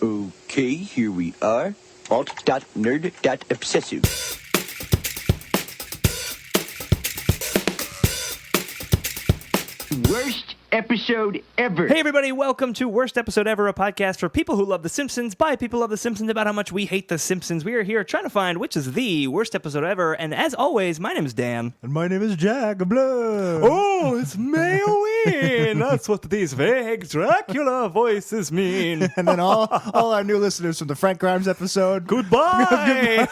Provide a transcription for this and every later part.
Okay, here we are. Alt.nerd.obsessive. Worst episode ever. Hey everybody, welcome to Worst Episode Ever, a podcast for people who love The Simpsons, by people who love The Simpsons, about how much we hate The Simpsons. We are here trying to find which is the worst episode ever, and as always, my name is Dan. And my name is Jack. Blah. Oh, it's Mayoween! That's what these vague Dracula voices mean. And then all our new listeners from the Frank Grimes episode. Goodbye!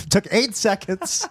Took 8 seconds.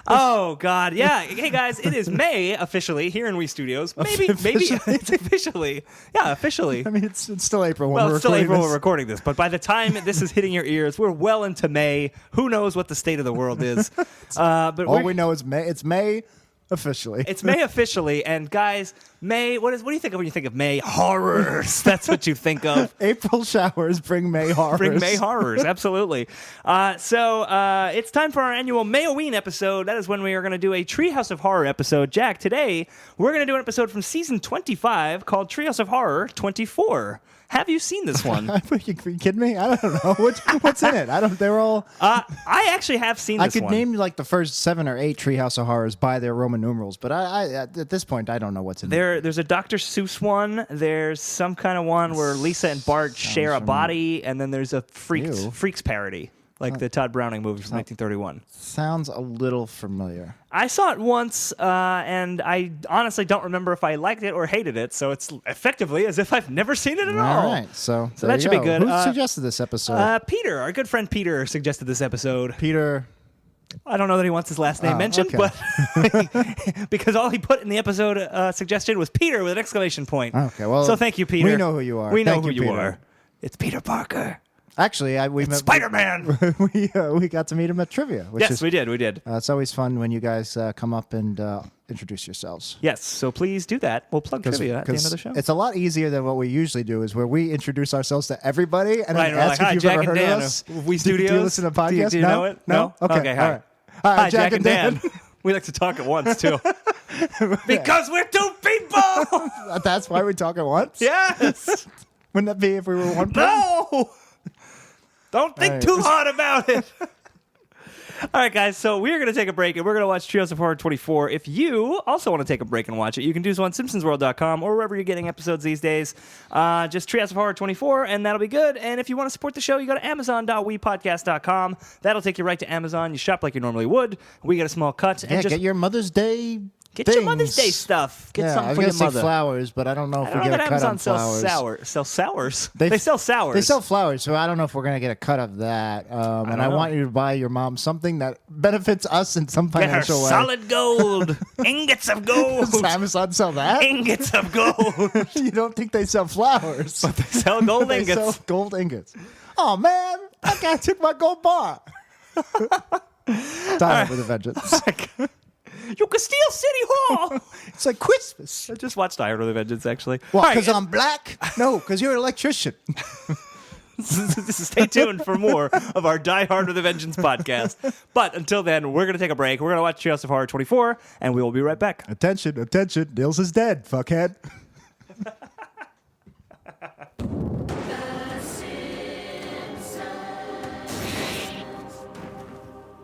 Oh, God. Yeah. Hey, guys, it is May, officially, here in We Studios. Maybe it's officially. Yeah, officially. I mean, it's still April when Well, we're it's still recording April this. when we're recording this, but by the time this is hitting your ears, we're well into May. Who knows what the state of the world is? But All we know is May. It's May officially. It's May officially, and guys, May. What do you think of when you think of May? Horrors. That's what you think of. April showers bring May horrors. Bring May horrors, absolutely. So it's time for our annual Mayoween episode. That is when we are going to do a Treehouse of Horror episode. Jack, today we're going to do an episode from season 25 called Treehouse of Horror 24. Have you seen this one? Are you kidding me? I don't know. What's in it? They're all... I actually have seen this one. I could name like the first 7 or 8 Treehouse of Horrors by their Roman numerals, but I at this point, I don't know what's in it. There's a Dr. Seuss one. There's some kind of one where Lisa and Bart share a body, and then there's a Freaks parody, like the Todd Browning movie from 1931. Sounds a little familiar. I saw it once, and I honestly don't remember if I liked it or hated it, so it's effectively as if I've never seen it at all. All right, so that should be good. Who suggested this episode? Peter, our good friend Peter, suggested this episode. Peter... I don't know that he wants his last name mentioned, okay. but because all he put in the episode suggestion was Peter with an exclamation point. Okay, well, so thank you, Peter. We know who you are. We know Thank who you Peter. are. It's Peter Parker. Actually, we met Spider-Man. we got to meet him at trivia. We did. It's always fun when you guys come up and introduce yourselves. Yes, so please do that. We'll plug trivia at the end of the show. It's a lot easier than what we usually do, is where we introduce ourselves to everybody and Right, then we're ask like, if you've Jack ever and heard Dan of us. of We Do Studios. you listen to podcasts? Do you know it? No? Okay, all right. Hi, Jack and Dan. We like to talk at once, too. Because we're two people! That's why we talk at once? Yes! Wouldn't that be if we were one person? No! Don't think right. too hard about it. All right, guys, so we're going to take a break, and we're going to watch Treehouse of Horror 24. If you also want to take a break and watch it, you can do so on SimpsonsWorld.com or wherever you're getting episodes these days. Just Treehouse of Horror 24, and that'll be good. And if you want to support the show, you go to Amazon.wepodcast.com. That'll take you right to Amazon. You shop like you normally would. We get a small cut. Yeah, and just get your Mother's Day Get things. your Mother's Day stuff. Get something for your I was going to mother. say flowers, but I don't know if I we don't know get a that cut Amazon on flowers. sells sours. They sell sours. They sell flowers, so I don't know if we're going to get a cut of that. And I know. want you to buy your mom something that benefits us in some Get her financial way. solid gold. Ingots of gold. Does Amazon sell that? Ingots of gold. You don't think they sell flowers? But they sell gold They ingots. sell gold ingots. Oh, man. That guy took my gold bar. Die with a vengeance. You can steal City Hall. It's like Christmas. I just watched Iron with a Vengeance, actually. What, All right, because I'm black? No, because you're an electrician. Stay tuned for more of our Die Hard with a Vengeance podcast. But until then, we're going to take a break. We're going to watch Treehouse of Horror 24, and we will be right back. Attention, attention. Nils is dead, fuckhead.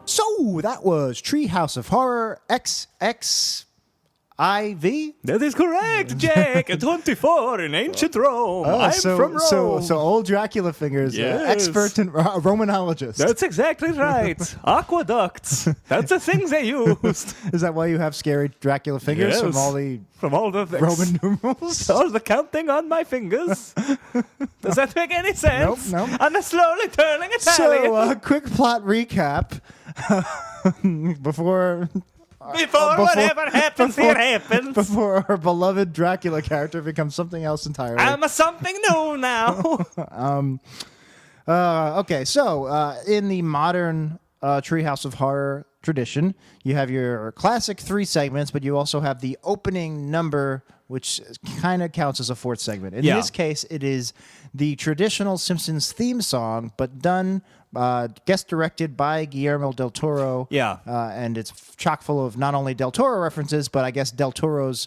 So, that was Treehouse of Horror XXIV. That is correct, Jack. 24 in ancient Rome. I'm from Rome. So old Dracula fingers, Yes. expert in Romanologist. That's exactly right. Aqueducts. That's the things they used. Is that why you have scary Dracula fingers from all the the Roman numerals? all the counting on my fingers. Does that make any sense? Nope. And the slowly turning Italian. So, quick plot recap before whatever happens, here happens. Before our beloved Dracula character becomes something else entirely. I'm a something new now. Okay, so in the modern Treehouse of Horror tradition, you have your classic 3 segments, but you also have the opening number, which kind of counts as a 4th segment. In this case, it is the traditional Simpsons theme song, but done guest directed by Guillermo del Toro. Yeah. And it's chock full of not only del Toro references, but I guess del Toro's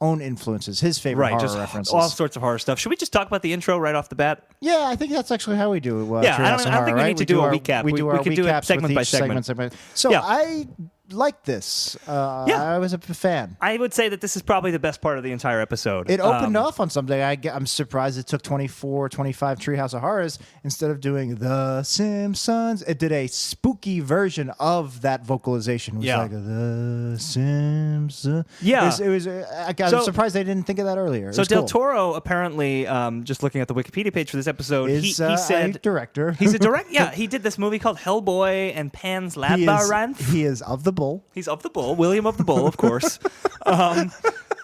own influences, his favorite horror just references. all sorts of horror stuff. Should we just talk about the intro right off the bat? Yeah, I think that's actually how we do it. Yeah, I Treehouse don't of Horror, think we right? need to do a recap. We do our could do it recaps segment with by each segment. So Yeah. I like this. I was a fan. I would say that this is probably the best part of the entire episode. It opened off on something. I'm surprised it took 24, 25 Treehouse of Horrors instead of doing The Simpsons. It did a spooky version of that vocalization. It was Yeah. like The Simpsons. Yeah. It was I'm surprised they didn't think of that earlier. So Del Toro apparently, just looking at the Wikipedia page for this episode, he said a director. he's a director. Yeah, he did this movie called Hellboy and Pan's Labyrinth. He is of the bull. He's of the Bull, William of the Bull, of course.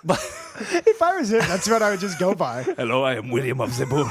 But If I was him, that's what I would just go by. hello, I am William of the Bull.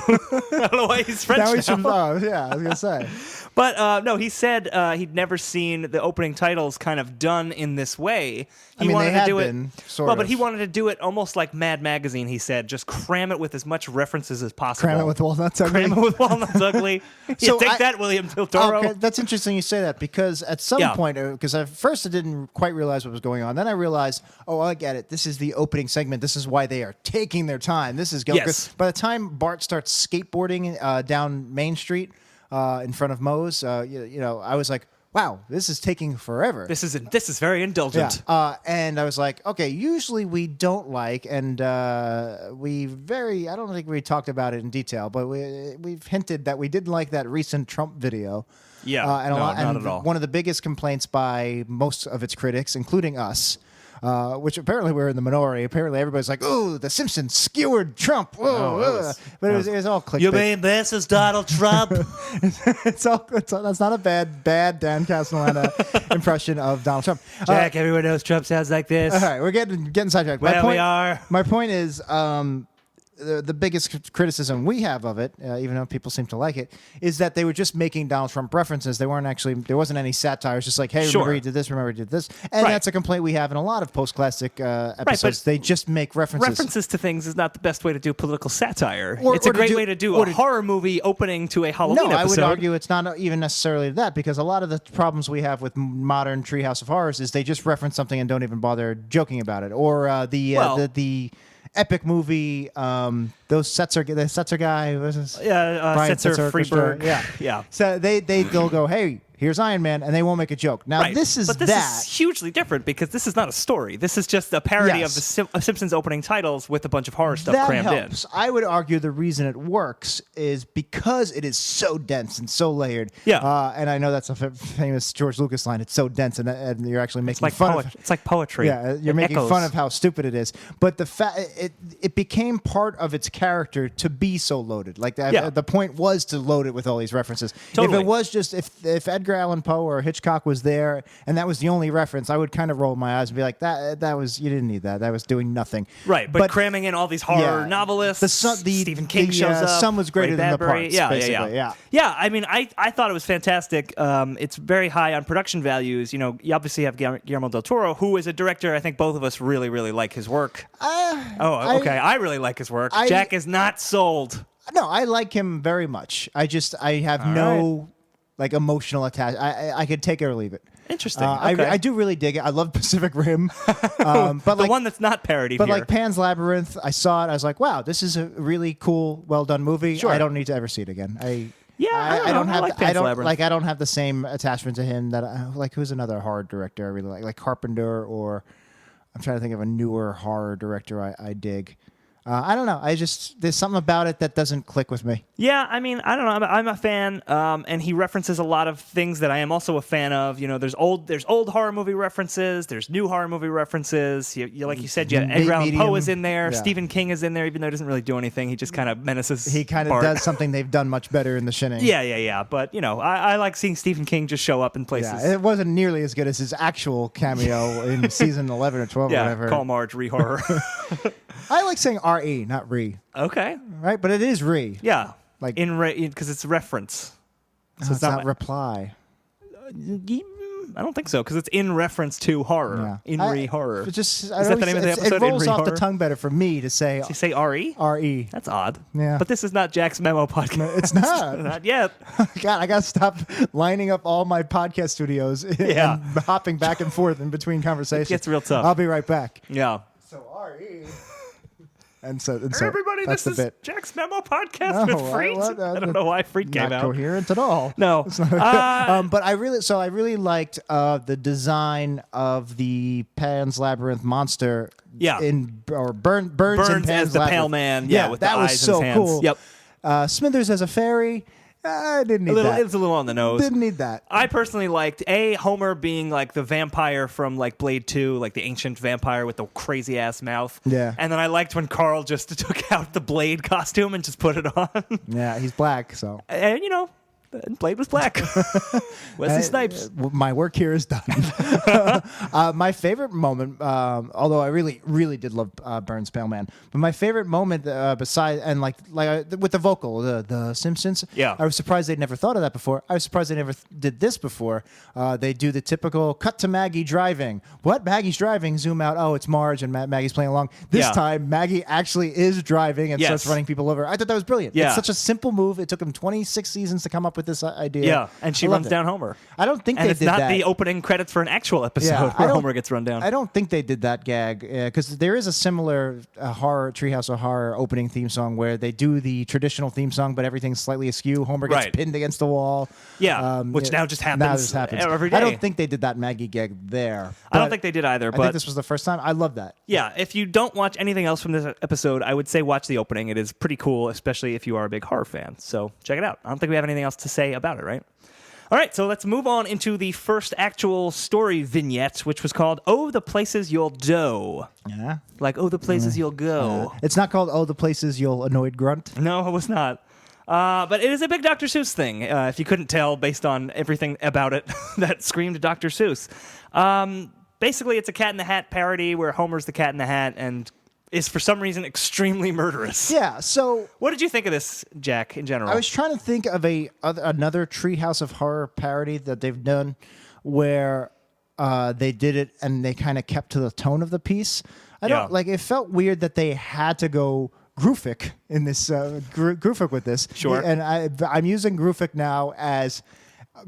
I don't know why he's French Now now. he's from, yeah, I was gonna say. But no, he said he'd never seen the opening titles kind of done in this way. He wanted they to had do been, it, sort well, but of. he wanted to do it almost like Mad Magazine. He said, just cram it with as much references as possible. Cram it with walnuts. Ugly. Cram it with walnuts ugly. So Take that, William Del Toro. Okay, that's interesting you say that because at some Yeah. point, because at first I didn't quite realize what was going on. Then I realized, oh, I get it. This is the opening segment. This is why they are taking their time. This is going. Yes. By the time Bart starts skateboarding down Main Street in front of Moe's, you know, I was like, wow, this is taking forever. This is very indulgent. Yeah. And I was like, okay, usually we don't like, and I don't think we talked about it in detail, but we've hinted that we didn't like that recent Trump video. Yeah, And not at all. One of the biggest complaints by most of its critics, including us, which apparently we're in the minority. Apparently everybody's like, "Oh, The Simpsons skewered Trump." But it was all clickbait. You mean this is Donald Trump? It's all that's not a bad Dan Castellaneta impression of Donald Trump. Jack, everyone knows Trump sounds like this. All right, we're getting sidetracked. Where we are. My point is, the biggest criticism we have of it, even though people seem to like it, is that they were just making Donald Trump references. They weren't actually. There wasn't any satire. It's just like, hey, remember he did this. Remember he did this. And Right. that's a complaint we have in a lot of post-classic episodes. but They just make references. References to things is not the best way to do political satire. Or- it's or a to great do- way to do or a to- horror movie opening to a Halloween No, episode. I would argue it's not even necessarily that, because a lot of the problems we have with modern Treehouse of Horrors is they just reference something and don't even bother joking about it. Or the epic movie, the Setzer guy, what is this? Brian Setzer Freeberg. Yeah. Yeah. So they'll go, hey, here's Iron Man, and they won't make a joke. Now Right. this is but this is hugely different because this is not a story. This is just a parody Yes. of the Simpsons opening titles with a bunch of horror stuff that crammed helps. I would argue the reason it works is because it is so dense and so layered. Yeah. And I know that's a famous George Lucas line. It's so dense, and you're actually making Like fun of. it's like poetry. Yeah, you're It making echoes. fun of how stupid it is. But it became part of its character to be so loaded. Like Yeah. the point was to load it with all these references. Totally. If it was just if Edgar Allan Poe or Hitchcock was there and that was the only reference, I would kind of roll my eyes and be like, that was, you didn't need that. That was doing nothing. Right, but cramming in all these horror novelists. Stephen King shows up. Sum was greater Ray than the Bradbury. parts. Yeah, basically. yeah. Yeah, I mean, I thought it was fantastic. It's very high on production values. You know, you obviously have Guillermo del Toro, who is a director. I think both of us really, really like his work. Okay. I really like his work. Jack is not sold. No, I like him very much. I have no like emotional attachment. I could take it or leave it. Interesting. Okay. I do really dig it. I love Pacific Rim, but the like one that's not parodied but here. like Pan's Labyrinth, I saw it. I was like, wow, this is a really cool, well done movie. Sure. I don't need to ever see it again. I don't know. I like Pan's Labyrinth. I don't have the same attachment to him that like who's another horror director I really like Carpenter, or I'm trying to think of a newer horror director I dig. I don't know. There's something about it that doesn't click with me. Yeah, I mean, I don't know. I'm a fan, and he references a lot of things that I am also a fan of. You know, there's old horror movie references, there's new horror movie references. You like you said, Edgar Allan Poe is in there, Yeah. Stephen King is in there, even though he doesn't really do anything. He just kind of menaces. He kind of Bart. does something they've done much better in The Shining. Yeah. But you know, I like seeing Stephen King just show up in places. Yeah, it wasn't nearly as good as his actual cameo in season 11 or 12 or whatever. Call Marge re-horror. I like saying R-E, not re, Okay. right? But it is re. Yeah. Like- because it's reference. So it's not reply. I don't think so, because it's in reference to horror. Yeah. In-re-horror. It just, Is that the name of the episode? It rolls off the In-re-horror? tongue better for me to say Did you say R-E? R-E. That's odd. Yeah. But this is not Jack's Memo podcast. It's not. Not yet. God, I got to stop lining up all my podcast studios Yeah. and hopping back and forth in between conversations. It gets real tough. I'll be right back. Yeah. So R-E. And so Everybody, that's this the is bit. Jack's Memo Podcast with Freet. I don't know why Freet came Not out. coherent at all. No. But I really liked the design of the Pan's Labyrinth monster. Yeah. Burns in Pan's as the Labyrinth. pale man. Yeah, with that the was eyes so in his hands. cool. Yep. Smithers as a fairy. I didn't need that. It was a little on the nose. Didn't need that. I personally liked Homer being like the vampire from like Blade 2, like the ancient vampire with the crazy ass mouth. Yeah. And then I liked when Carl just took out the Blade costume and just put it on. Yeah, he's black, so. And Blade was black. Wesley Snipes. My work here is done. My favorite moment, although I really did love Burns Pale Man, but my favorite moment besides and like with the vocal, the Simpsons. Yeah. I was surprised they'd never thought of that before. I was surprised they never did this before. They do the typical cut to Maggie driving. What? Maggie's driving. Zoom out. Oh, it's Marge and Maggie's playing along. This time, Maggie actually is driving and starts running people over. I thought that was brilliant. Yeah. It's such a simple move. It took him 26 seasons to come up with this idea. Yeah, and she runs down Homer. I don't think and they it's did not that. the opening credits for an actual episode where Homer gets run down. I don't think they did that gag because there is a similar horror Treehouse of Horror opening theme song where they do the traditional theme song, but everything's slightly askew. Homer gets pinned against the wall. Yeah, which now just happens every day. I don't think they did that Maggie gag there. I don't think they did either. But I think this was the first time. I love that. Yeah, if you don't watch anything else from this episode, I would say watch the opening. It is pretty cool, especially if you are a big horror fan. So check it out. I don't think we have anything else to say about it, right? All right, so let's move on into the first actual story vignette, which was called "Oh, the Places You'll Do." Yeah. Like, "Oh, the Places You'll Go." It's not called "Oh, the Places You'll Annoyed Grunt." No, it was not. But it is a big Dr. Seuss thing, if you couldn't tell based on everything about it that screamed Dr. Seuss. Basically, it's a Cat in the Hat parody where Homer's the Cat in the Hat and is for some reason extremely murderous. Yeah, so what did you think of this, Jack, in general? I was trying to think of another Treehouse of Horror parody that they've done where they did it and they kind of kept to the tone of the piece. I don't like. It felt weird that they had to go groophic in this groophic with this. Sure. And I'm using groophic now as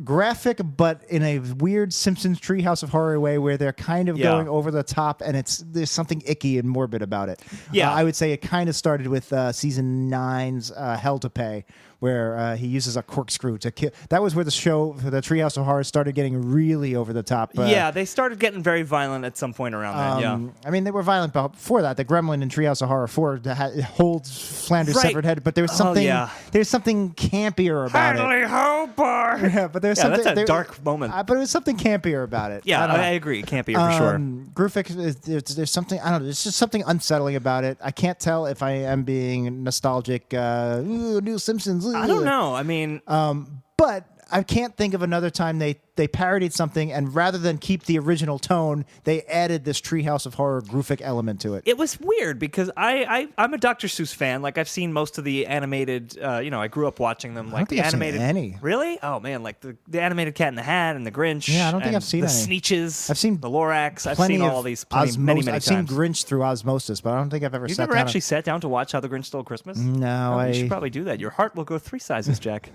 graphic, but in a weird Simpsons Treehouse of Horror way where they're kind of going over the top and there's something icky and morbid about it. Yeah. I would say it kind of started with season 9's Hell to Pay, where he uses a corkscrew to kill. That was where the Treehouse of Horror started getting really over the top. Yeah, they started getting very violent at some point around then, I mean, they were violent before that. The Gremlin in Treehouse of Horror 4 holds Flanders' severed head, but there was something there's soming campier about it. Hopper! Yeah, but there's something... that's a dark moment. But it was something campier about it. Yeah, I agree. Campier for sure. Groofic, there's something... I don't know. There's just something unsettling about it. I can't tell if I am being nostalgic. New Simpsons. I don't know. I mean... But I can't think of another time they parodied something, and rather than keep the original tone, they added this Treehouse of Horror groofic element to it. It was weird because I'm a Dr. Seuss fan. Like, I've seen most of the animated, I grew up watching them. Like, the animated. I've seen any. Really? Oh, man. Like, the animated Cat in the Hat and the Grinch. Yeah, I don't think I've seen the any. Sneetches. I've seen the Lorax. I've seen all these many times. I've seen Grinch through osmosis, but I don't think I've ever You've sat never down. actually sat down to watch How the Grinch Stole Christmas? No, You should probably do that. Your heart will go 3 sizes, Jack.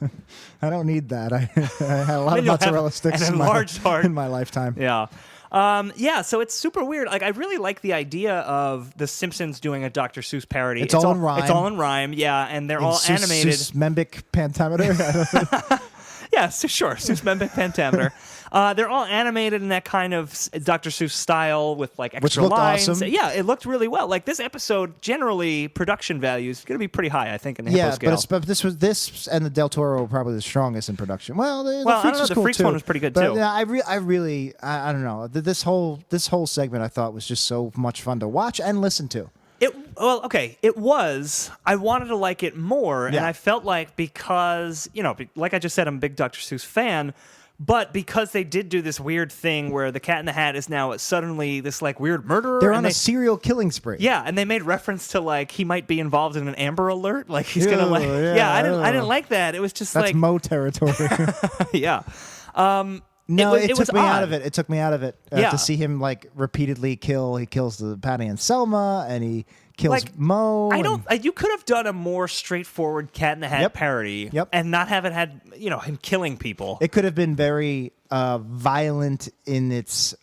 I don't need that. I had a lot of mozzarella sticks an enlarged heart in my lifetime. Yeah. So it's super weird. Like, I really like the idea of The Simpsons doing a Dr. Seuss parody. It's all in rhyme. It's all in rhyme, yeah, and they're all animated. Membic pentameter. Yeah, sure. Seuss Membic pentameter. They're all animated in that kind of Dr. Seuss style with like extra lines. Awesome. Yeah, it looked really well. Like this episode, generally production value is going to be pretty high, I think, in the Hippo scale. But this and the Del Toro were probably the strongest in production. Well, the I Freaks don't know. was The cool Freaks too. one was pretty good But, too. Yeah, I don't know. This whole segment I thought was just so much fun to watch and listen to. It was. I wanted to like it more, and I felt like because, like I just said, I'm a big Dr. Seuss fan, but because they did do this weird thing where the Cat in the Hat is now suddenly this like weird murderer. They're on a serial killing spree. Yeah, and they made reference to like he might be involved in an Amber Alert, like he's gonna like. Yeah, I didn't like that. It was just That's like Mo territory. yeah. No, it took me odd. out of it. It took me out of it to see him like repeatedly kill. He kills the Patty and Selma, and he kills Mo. You could have done a more straightforward Cat in the Hat parody, and not have it had him killing people. It could have been very violent in its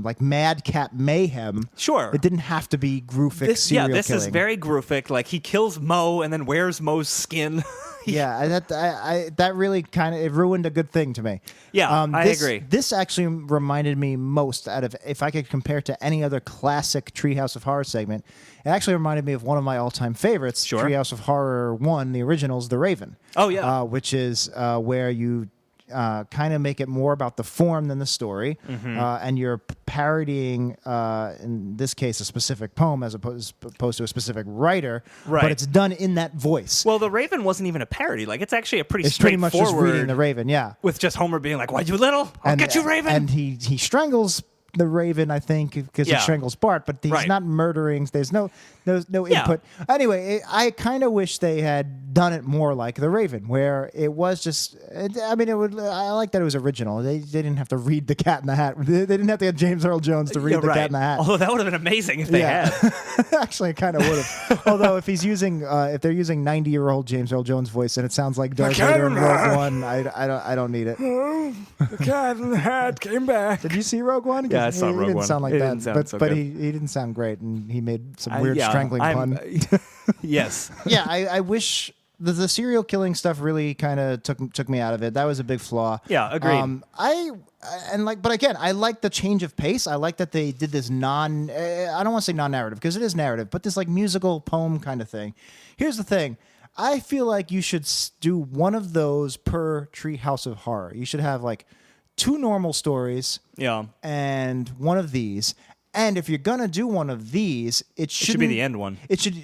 like madcap mayhem. Sure. It didn't have to be groophic serial this killing. is very groophic. Like, he kills Mo and then wears Mo's skin. Yeah, that really kind of ruined a good thing to me. Yeah, I agree. This actually reminded me most out of, if I could compare it to any other classic Treehouse of Horror segment, it actually reminded me of one of my all-time favorites, Sure. Treehouse of Horror 1, the originals, The Raven. Oh, yeah. Which is where you kind of make it more about the form than the story, and you're parodying, in this case, a specific poem as opposed to a specific writer, Right. but it's done in that voice. Well, The Raven wasn't even a parody. Like, it's actually a pretty It's pretty much just straightforward. reading The Raven, yeah. With just Homer being like, "Why, you little? I'll get you, Raven." And he strangles the Raven, I think, because Yeah. he strangles Bart, but he's Right. not murdering. There's no Yeah. input. Anyway, I kind of wish they had done it more like The Raven, where it was just. I mean, I like that it was original. They didn't have to read The Cat in the Hat. They didn't have to get James Earl Jones to read Yeah, The right. Cat in the Hat. Although that would have been amazing if they had. Actually, it kind of would have. Although if he's using, if they're using 90-year-old James Earl Jones voice and it sounds like Darth Vader in Rogue One, I don't need it. The Cat in the Hat came back. Did you see Rogue One? Yeah, I saw he Rogue didn't One. sound like It that, didn't sound but so but good. he didn't sound great, and he made some weird Yeah, strangling pun. Yes. Yeah, I wish the serial killing stuff really kind of took me out of it. That was a big flaw. Yeah, agreed. But again, I like the change of pace. I like that they did this I don't want to say non-narrative because it is narrative, but this like musical poem kind of thing. Here's the thing. I feel like you should do one of those per Treehouse of Horror. You should have like 2 normal stories, Yeah. and one of these. And if you're gonna do one of these, it should be the end one. It should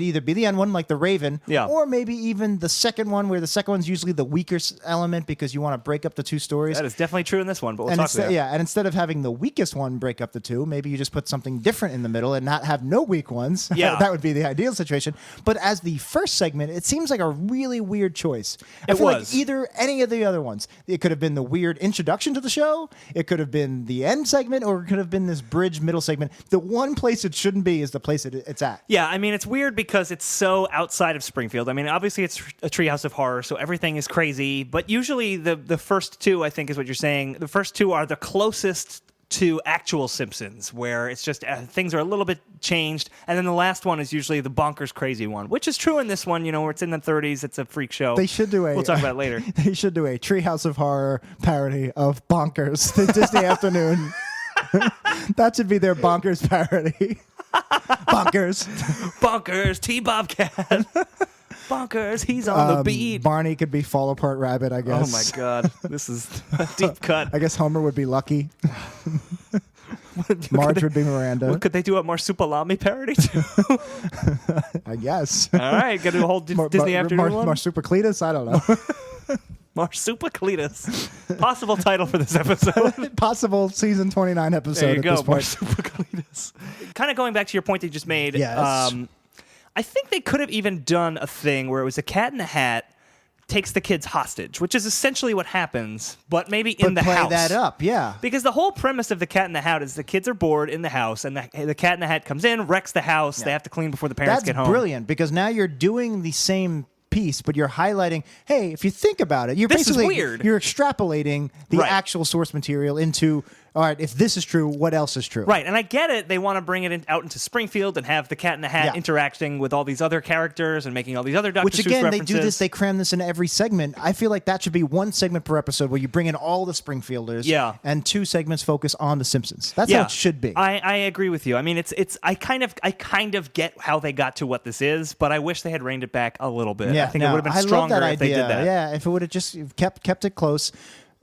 either be the end one, like The Raven, Yeah. or maybe even the second one, where the second one's usually the weaker element because you want to break up the 2 stories. That is definitely true in this one, but we'll And talk about it. and instead of having the weakest one break up the 2, maybe you just put something different in the middle and not have no weak ones. Yeah. That would be the ideal situation. But as the first segment, it seems like a really weird choice. I It feel was. like either any of the other ones. It could have been the weird introduction to the show, it could have been the end segment, or it could have been this bridge middle segment. The one place it shouldn't be is the place it's at. Yeah, I mean, it's weird because it's so outside of Springfield. I mean, obviously it's a Treehouse of Horror, so everything is crazy. But usually the first 2, I think is what you're saying, the first 2 are the closest to actual Simpsons, where it's just things are a little bit changed. And then the last one is usually the bonkers crazy one, which is true in this one, where it's in the 30s. It's a freak show. They should do We'll talk about it later. They should do a Treehouse of Horror parody of Bonkers, the Disney Afternoon. That should be their Bonkers parody. Bonkers. Bonkers, T-Bobcat. Bonkers, he's on the beat. Barney could be Fall Apart Rabbit, I Oh guess. my God, this is a deep cut. I guess Homer would be Lucky. Marge would be Miranda. Well, could they do a Marsupilami parody too? I guess. All right, got to do a whole Disney Afternoon one. Marsupicletus? I don't know. Marsupicletus. Possible title for this episode. Possible season 29 episode There you at go, this point. Marsupicletus. Kind of going back to your point that you just made. Yes. I think they could have even done a thing where it was a Cat in the Hat takes the kids hostage, which is essentially what happens, but maybe in the play house. that up, yeah. Because the whole premise of the Cat in the Hat is the kids are bored in the house, and the Cat in the Hat comes in, wrecks the house. Yeah. They have to clean before the parents That's get home. brilliant because now you're doing the same piece, but you're highlighting, hey, if you think about it, you're This is basically weird. you're extrapolating the Right. actual source material into, all right, if this is true, what else is true? Right, and I get it. They want to bring it out into Springfield and have the Cat in the Hat Yeah. interacting with all these other characters and making all these other Dr. Which Seuss again, references. they do this. They cram this into every segment. I feel like that should be 1 segment per episode where you bring in all the Springfielders. Yeah. And 2 segments focus on the Simpsons. That's how it should be. I agree with you. I mean, it's I kind of get how they got to what this is, but I wish they had reined it back a little bit. I think it would have been I stronger love that if they idea. did that. Yeah, if it would have just kept it close.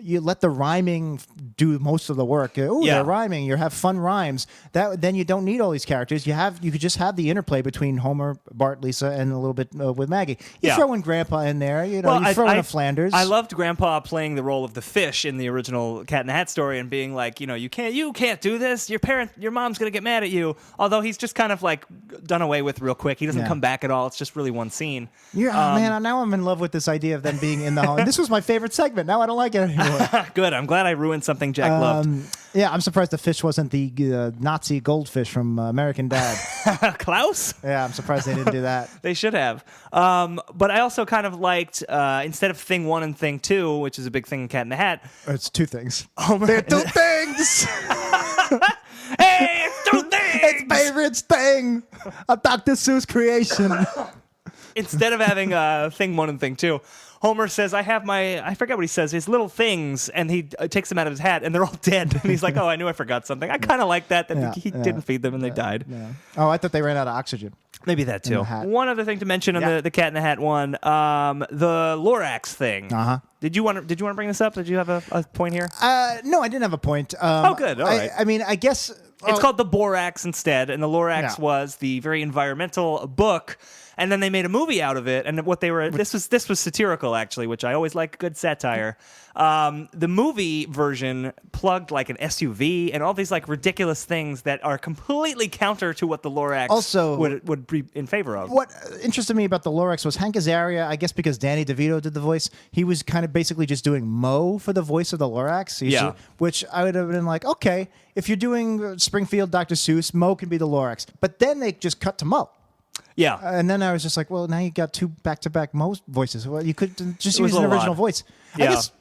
You let the rhyming do most of the work. Oh, Yeah. they're rhyming. You have fun rhymes. Then you don't need all these characters. You could just have the interplay between Homer, Bart, Lisa, and a little bit with Maggie. You Yeah. throw in Grandpa in there. You know, you throw in a Flanders. I loved Grandpa playing the role of the fish in the original Cat in the Hat story and being like, you can't do this. Your mom's gonna get mad at you. Although he's just kind of like done away with real quick. He doesn't Yeah. come back at all. It's just really one scene. Man, now I'm in love with this idea of them being in the home. This was my favorite segment. Now I don't like it anymore. Good. I'm glad I ruined something Jack loved. Yeah, I'm surprised the fish wasn't the Nazi goldfish from American Dad. Klaus? Yeah, I'm surprised they didn't do that. They should have. But I also kind of liked, instead of Thing 1 and Thing 2, which is a big thing in Cat in the Hat, It's 2 things. Homer. They're 2 things. Trinkets thing, a Dr. Seuss creation. Instead of having thing 1 and thing 2, Homer says, I forget what he says, his little things, and he takes them out of his hat, and they're all dead. And he's like, oh, I knew I forgot something. I kind of like that he didn't feed them and they died. Yeah. Oh, I thought they ran out of oxygen. Maybe that too. One other thing to mention on the Cat in the Hat one, the Lorax thing. Uh-huh. Did you want to bring this up? Did you have a point here? No, I didn't have a point. Good. All right. I mean, I guess... It's called the Borax instead, and the Lorax was the very environmental book, and then they made a movie out of it. And what they were this was satirical actually, which I always like good satire. The movie version plugged like an SUV and all these like ridiculous things that are completely counter to what the Lorax also would be in favor of. What interested me about the Lorax was Hank Azaria. I guess because Danny DeVito did the voice, he was kind of basically just doing Mo for the voice of the Lorax. Which I would have been like, okay, if you're doing Springfield Dr. Seuss, Mo can be the Lorax. But then they just cut to Mo. Yeah. And then I was just like, well, now you got 2 back-to-back Mo voices. Well, you could just It was use an a original lot. voice. Yeah. I guess,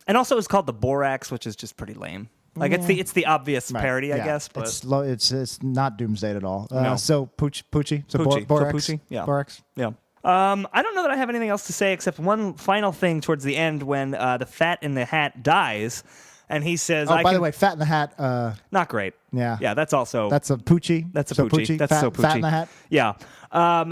and also it's called the Borax, which is just pretty lame. Like it's the obvious parody, I guess. But it's not Doomsday at all. No. So Poochie. So Poochie. Borax. So Poochie, yeah. Borax. Yeah. I don't know that I have anything else to say except one final thing towards the end when the Fat in the Hat dies, and he says, Oh, by the way, Fat in the Hat. not great. Yeah. Yeah, that's also... That's a Poochie. That's a so Poochie. That's fat, so Poochie. Fat in the Hat. Yeah.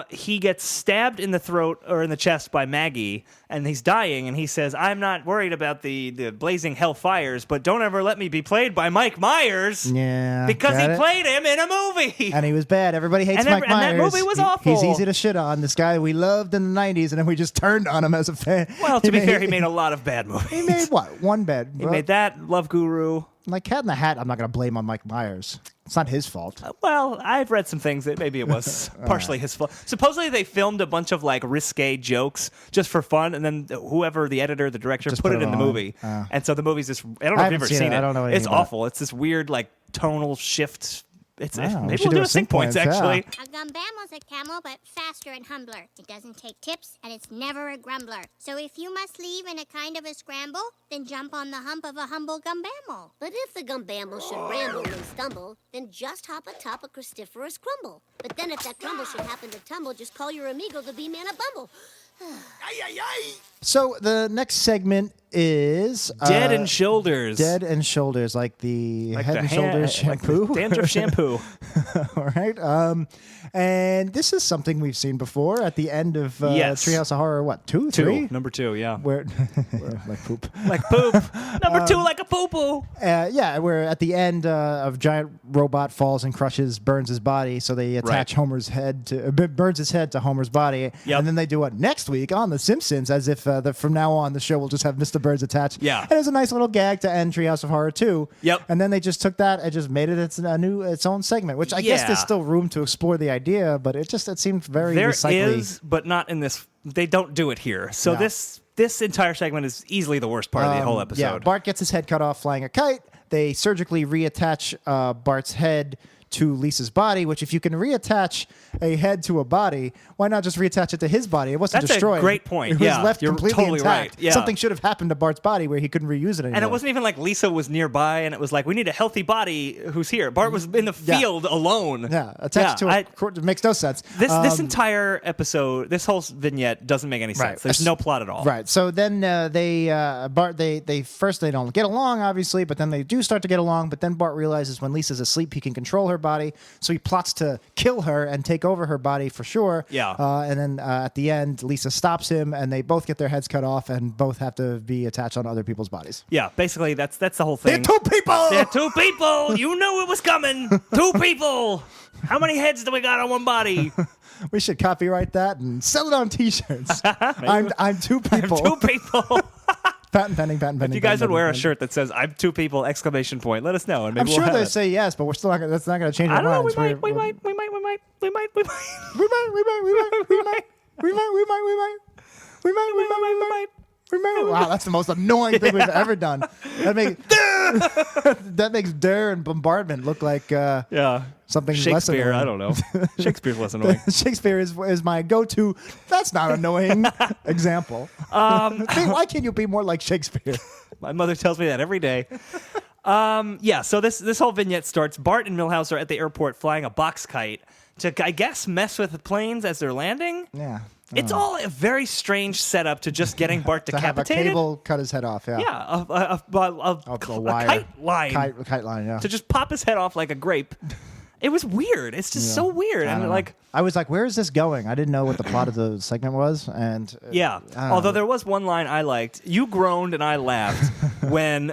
He gets stabbed in the throat or in the chest by Maggie, and he's dying, and he says, I'm not worried about the blazing hellfires, but don't ever let me be played by Mike Myers. Yeah. Because he got it. played him in a movie. And he was bad. Everybody hates And Mike and that Myers. movie was awful. He's easy to shit on. This guy we loved in the 90s, and then we just turned on him as a fan. Well, to be fair, he made a lot of bad movies. He made what? One bad. He made that, Love Guru. Like Cat in the Hat, I'm not going to blame on Mike Myers. It's not his fault. Well, I've read some things that maybe it was partially his fault. Supposedly they filmed a bunch of like risque jokes just for fun, and then whoever, the editor, the director, Just put put it it in the on. movie. And so the movie's just, I don't know if you've ever seen it. I don't know anything It's about awful. It's this weird like tonal shift. Wow, we Maybe should we'll do do a sync points actually. A gumbamo's a camel, but faster and humbler. It doesn't take tips, and it's never a grumbler. So if you must leave in a kind of a scramble, then jump on the hump of a humble gumbamel. But if the gumbamel should ramble and stumble, then just hop atop a crustiferous crumble. But then if that crumble should happen to tumble, just call your amigo the bee-man a bumble. So the next segment is Dead and Shoulders. Dead and Shoulders, like the Like Head the and Shoulders shampoo. Like dandruff shampoo. All right. And this is something we've seen before at the end of Yes. Treehouse of Horror. What, 2, 3? Number 2, yeah. Where like poop. Like poop. Number 2, like a poo-poo. Yeah, where at the end of giant robot falls and crushes Burns' body, so they attach Homer's head to Burns' head to Homer's body, Yep. and then they do what next week on The Simpsons, as if from now on the show will just have Mr. Burns attached. Yeah. And it was a nice little gag to end Treehouse of Horror 2. Yep. And then they just took that and just made it its own segment, which I guess Yeah. there's still room to explore the idea, but it seemed very There recycly. is, but not in this. They don't do it here. So No. this entire segment is easily the worst part of the whole episode. Yeah, Bart gets his head cut off flying a kite. They surgically reattach Bart's head to Lisa's body, which if you can reattach a head to a body, why not just reattach it to his body? It wasn't That's a destroyed. great point. It was Yeah, left you're completely totally intact. right. Yeah. Something should have happened to Bart's body where he couldn't reuse it anymore. And it wasn't even like Lisa was nearby and it was like, we need a healthy body who's here. Bart was in the field alone. Yeah, attached to it makes no sense. This entire episode, this whole vignette doesn't make any sense. Right. There's no plot at all. Right. So then Bart they first they don't get along obviously, but then they do start to get along. But then Bart realizes when Lisa's asleep, he can control her body, so he plots to kill her and take over her body for sure. Yeah. And then at the end, Lisa stops him, and they both get their heads cut off, and both have to be attached on other people's bodies. Yeah, basically that's the whole thing. They're 2 people. They're 2 people. You knew it was coming. 2 people. How many heads do we got on one body? We should copyright that and sell it on T-shirts. I'm 2 people. 2 people. Patent pending. If you guys would wear a shirt that says "I'm 2 people!" exclamation point, let us know, and maybe I'm we'll sure have they it. say yes, but we're still not. That's not going to change our I don't know. minds. We might. Wow, that's the most annoying thing we've ever done. That makes Durr and Bombardment look like Yeah. something less Shakespeare, annoying. I don't know. Shakespeare's less annoying. Shakespeare is my go-to. That's not annoying example. Why can't you be more like Shakespeare? My mother tells me that every day. Yeah, so this whole vignette starts. Bart and Milhouse are at the airport flying a box kite to, I guess, mess with the planes as they're landing. Yeah. It's all a very strange setup to just getting Bart To have a decapitated. cable cut his head off, yeah. Yeah, a wire. kite line Kite line, yeah. to just pop his head off like a grape. It was weird. It's just so weird. I And don't know. like, I was like, where is this going? I didn't know what the plot of the segment was. And yeah. Although there was one line I liked. You groaned and I laughed when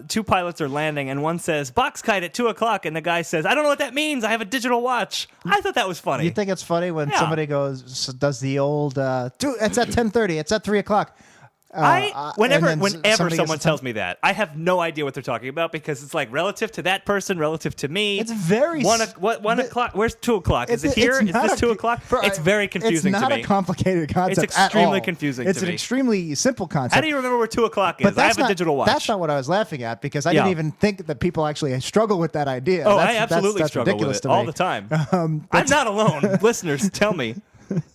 two pilots are landing and one says, box kite at 2:00. And the guy says, I don't know what that means. I have a digital watch. I thought that was funny. You think it's funny when Yeah. somebody does the old, dude, it's at 10:30. It's at 3:00. Whenever and then somebody someone gets tells me that, I have no idea what they're talking about because it's like relative to that person, relative to me. It's very... 1:00. Where's 2:00? Is it here? Is this 2:00? It's very confusing to me. It's not a complicated concept It's extremely at all. confusing It's to an me. extremely simple concept. How do you remember where 2:00 is? I have a digital watch. That's not what I was laughing at because I Yeah. didn't even think that people actually struggle with that idea. Oh, That's, I absolutely that's struggle with ridiculous it to all me. the time. I'm not alone. Listeners, tell me.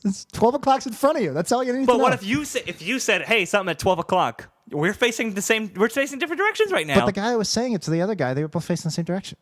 It's 12:00's in front of you. That's all you need to But know. what if you said, "Hey, something at 12:00"? We're facing different directions right now. But the guy was saying it to the other guy. They were both facing the same direction.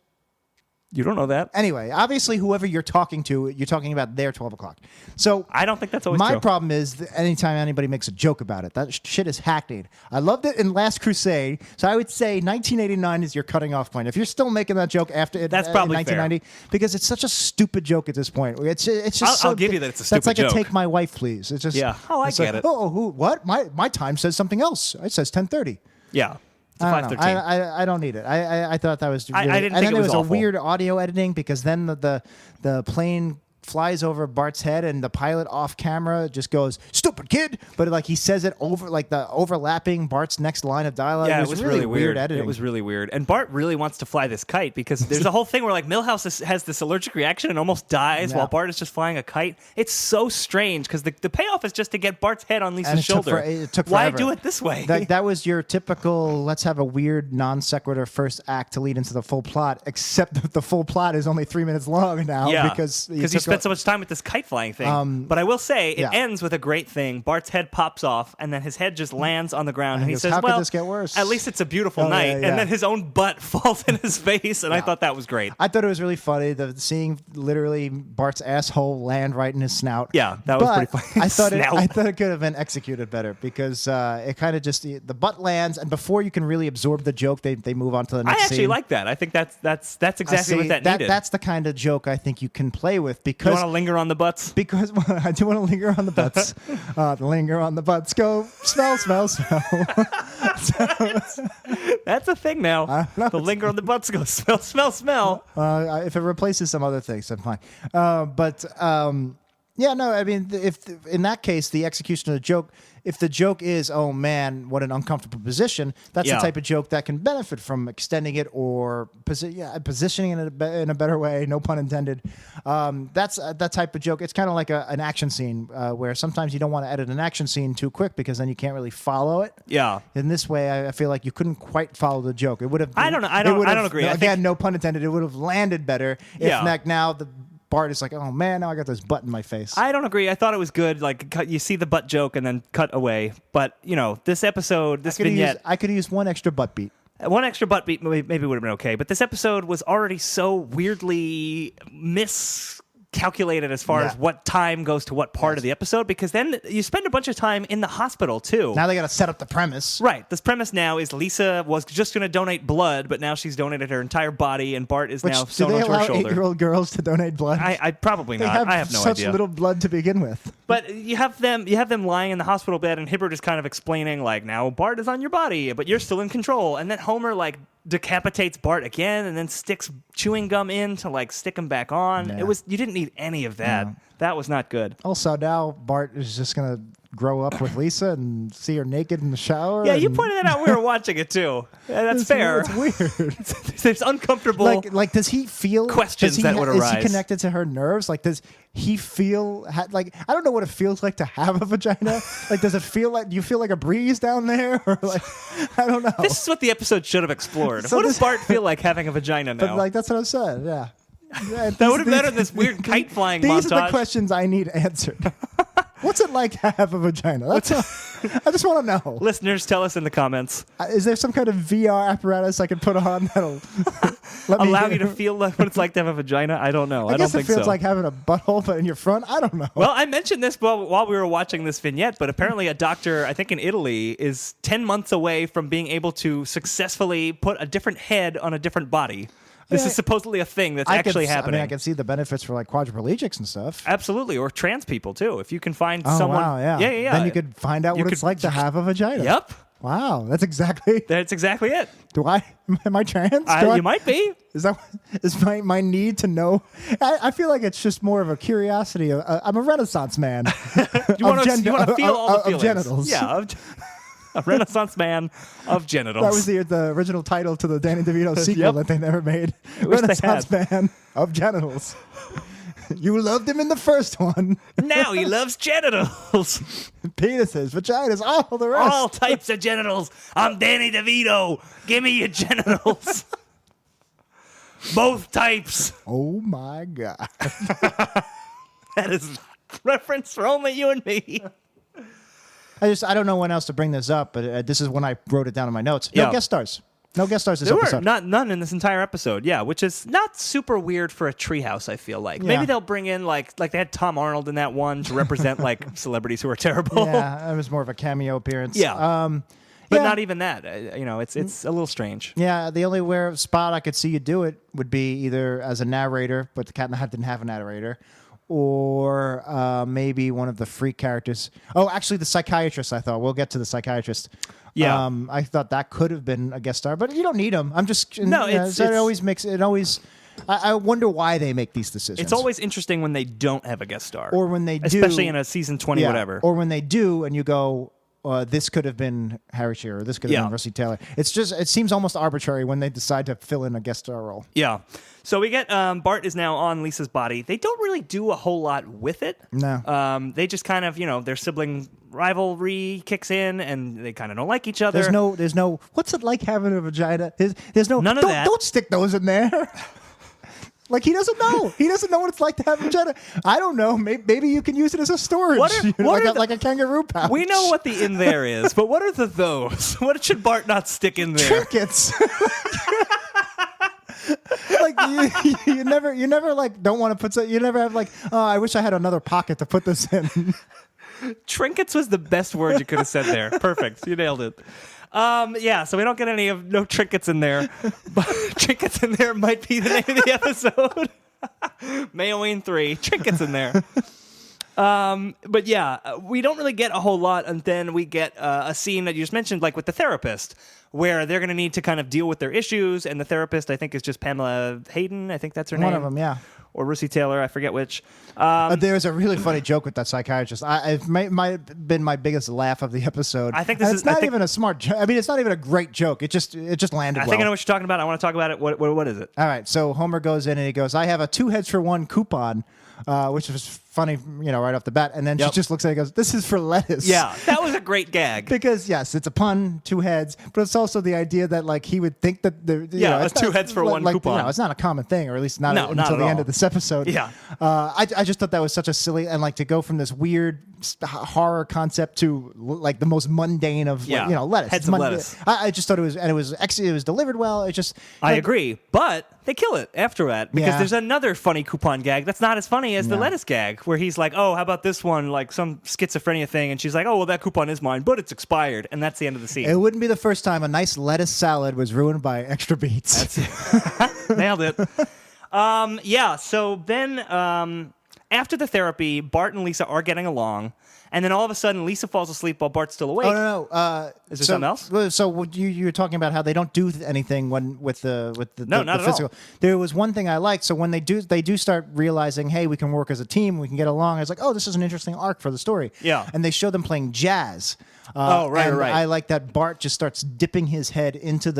You don't know that. Anyway, obviously, whoever you're talking to, you're talking about their 12:00. So I don't think that's always my true. problem is that anytime anybody makes a joke about it, that shit is hackneyed. I loved it in Last Crusade, so I would say 1989 is your cutting off point. If you're still making that joke after That's probably in 1990, because it's such a stupid joke at this point. It's just I'll give you that it's a That's stupid like joke. a take my wife, please. It's just Yeah. Oh, I it's get like, it. Oh, who? What? My time says something else. It says 10:30. Yeah, it's I don't know. 5:13. I don't need it. I thought that was really, I didn't and think then it there was was awful. a weird audio editing because then the plane flies over Bart's head and the pilot off camera just goes "stupid kid," but like he says it over like the overlapping Bart's next line of dialogue. Yeah, it was really weird editing. It was really weird. And Bart really wants to fly this kite because there's a whole thing where like Milhouse has this allergic reaction and almost dies Yeah. while Bart is just flying a kite. It's so strange because the payoff is just to get Bart's head on Lisa's And shoulder. it took Why forever. do it this way? That was your typical, let's have a weird non sequitur first act to lead into the full plot, except that the full plot is only 3 minutes long now yeah, because you spent so much time with this kite flying thing. But I will say, it yeah. ends with a great thing. Bart's head pops off, and then his head just lands on the ground, and And he he goes, says, "How could well, this get worse?" at least it's a beautiful Oh, night. yeah, yeah. And then his own butt falls in his face, and I thought that was great. I thought it was really funny seeing literally Bart's asshole land right in his snout. Yeah, that was But pretty funny. I thought Snout. it could have been executed better because it kind of just the butt lands, and before you can really absorb the joke, they move on to the I next actually scene. like that. I think that's exactly See, what that needed. That's the kind of joke I think you can play with You because want to linger on the butts? because I do want to linger on the butts. Linger on the butts. Go smell, smell, smell. That's a thing now. The linger on the butts goes smell, smell, smell. If it replaces some other things, I'm fine. Yeah, no, I mean, if in that case, the execution of the joke, if the joke is, oh man, what an uncomfortable position, that's Yeah. the type of joke that can benefit from extending it or positioning it in a better way, no pun intended. That's that type of joke. It's kind of like an action scene where sometimes you don't want to edit an action scene too quick because then you can't really follow it. Yeah. In this way, I feel like you couldn't quite follow the joke. It would have. I don't know. I it don't would have- agree. I Again, think- no pun intended. It would have landed better if Yeah. like now the Bart is like, oh man, now I got this butt in my face. I don't agree. I thought it was good. Like you see the butt joke and then cut away. But this episode, this vignette, I could use one extra butt beat. one extra butt beat maybe would have been okay. But this episode was already so weirdly miscalculated as far Yeah. as what time goes to what part of the episode, because then you spend a bunch of time in the hospital too. Now they got to set up the premise. Right. This premise now is Lisa was just going to donate blood, but now she's donated her entire body, and Bart is Which now do sewn they onto her allow shoulder. 8-year-old girls to donate blood? I probably they not. I have no such idea. little blood to begin with. But you have them lying in the hospital bed, and Hibbert is kind of explaining like, now Bart is on your body, but you're still in control. And then Homer like decapitates Bart again, and then sticks chewing gum in to like stick him back on. Yeah. You didn't need any of that. That was not good. Also, now Bart is just gonna grow up with Lisa and see her naked in the shower. Yeah, you and- pointed that out. We were watching it too. Yeah, that's fair. It's weird. There's uncomfortable. Like, does he feel questions that would Is arise. he connected to her nerves? Like, does he feel like I don't know what it feels like to have a vagina. Like, does it feel like do you feel like a breeze down there, or like I don't know. This is what the episode should have explored. So What does this- Bart feel like having a vagina now? But like that's what I'm saying. Yeah. That would have been better than this weird kite flying These montage. are the questions I need answered. What's it like to have a vagina? I just want to know. Listeners, tell us in the comments. Is there some kind of VR apparatus I can put on that'll Allow you to feel what it's like to have a vagina? I don't know. I don't guess think it feels so. like having a butthole, but in your front. I don't know. Well, I mentioned this while we were watching this vignette, but apparently a doctor, I think in Italy, is 10 months away from being able to successfully put a different head on a different body. This is supposedly a thing that's actually happening. I can see the benefits for like quadriplegics and stuff. Absolutely, or trans people too. If you can find someone, wow, yeah. Then you could find out what it's like to have a vagina. Yep, wow, that's exactly it. Am I trans? You might be. Is my need to know? I feel like it's just more of a curiosity. I'm a Renaissance man. You want to feel all the feelings. Of genitals. Yeah. A Renaissance man of genitals. That was the original title to the Danny DeVito sequel that they never made. Wish Renaissance they had. man of genitals. You loved him in the first one. Now he loves genitals. Penises, vaginas, all the rest. All types of genitals. I'm Danny DeVito. Give me your genitals. Both types. Oh my God. That is reference for only you and me. I don't know when else to bring this up, but this is when I wrote it down in my notes. No guest stars. No guest stars this There episode. were none in this entire episode. Yeah, which is not super weird for a treehouse. I feel like maybe they'll bring in like they had Tom Arnold in that one to represent like celebrities who are terrible. Yeah, it was more of a cameo appearance. Yeah. But not even that. It's a little strange. Yeah, the only spot I could see you do it would be either as a narrator, but the Cat in the Hat didn't have a narrator, or maybe one of the freak characters. Oh, actually, the psychiatrist. I thought we'll get to the psychiatrist. Yeah, I thought that could have been a guest star, but you don't need him. I'm just it always makes it always. I wonder why they make these decisions. It's always interesting when they don't have a guest star, or when they do, especially in a season 20, whatever, or when they do, and you go. This could have been Harry Shearer. This could have been Rusty Taylor. It seems almost arbitrary when they decide to fill in a guest star role. Yeah. So we get Bart is now on Lisa's body. They don't really do a whole lot with it. No. They just kind of, their sibling rivalry kicks in, and they kind of don't like each other. There's no. What's it like having a vagina? There's no. None of that. Don't stick those in there. Like, he doesn't know. He doesn't know what it's like to have a vagina. I don't know. Maybe you can use it as a storage. Like a kangaroo pouch. We know what the in there is, but what are the those? What should Bart not stick in there? Trinkets. Like you never like don't want to put. You never have like. Oh, I wish I had another pocket to put this in. Trinkets was the best word you could have said there. Perfect. You nailed it. So we don't get no trinkets in there, but trinkets in there might be the name of the episode. Mayoween 3, trinkets in there. But yeah, we don't really get a whole lot, and then we get a scene that you just mentioned, like with the therapist, where they're going to need to kind of deal with their issues, and the therapist, I think, is just Pamela Hayden. I think that's her name. One of them, yeah. Or Rusty Taylor, I forget which. There's a really funny joke with that psychiatrist. It might have been my biggest laugh of the episode. I think it's not even a smart joke. I mean, it's not even a great joke. It just landed well. I think I know what you're talking about. I want to talk about it. What is it? All right. So Homer goes in and he goes, I have a 2 heads for 1 coupon, which was funny, right off the bat. And then she just looks at it and goes, this is for lettuce. Yeah, that was a great gag. Because, yes, it's a pun, 2 heads, but it's also the idea that, like, he would think that it's 2 heads for 1 coupon. It's not a common thing, or at least not not until at the end all. of this episode. Yeah. I just thought that was such a silly, and like to go from this weird horror concept to like the most mundane of lettuce. Heads of lettuce. I just thought it was delivered well. It just I agree, but they kill it after that because there's another funny coupon gag that's not as funny as the lettuce gag, where he's like, oh, how about this one, like some schizophrenia thing, and she's like, oh, well, that coupon is mine, but it's expired, and that's the end of the scene. It wouldn't be the first time a nice lettuce salad was ruined by extra beets. Nailed it. So then after the therapy, Bart and Lisa are getting along, and then all of a sudden Lisa falls asleep while Bart's still awake. Oh, no. Is there something else? So what you were talking about how they don't do anything with the not at physical. all. There was one thing I liked. So when they do start realizing, hey, we can work as a team, we can get along. I was like, oh, this is an interesting arc for the story. Yeah. And they show them playing jazz. Right, and right. I like that Bart just starts dipping his head into Into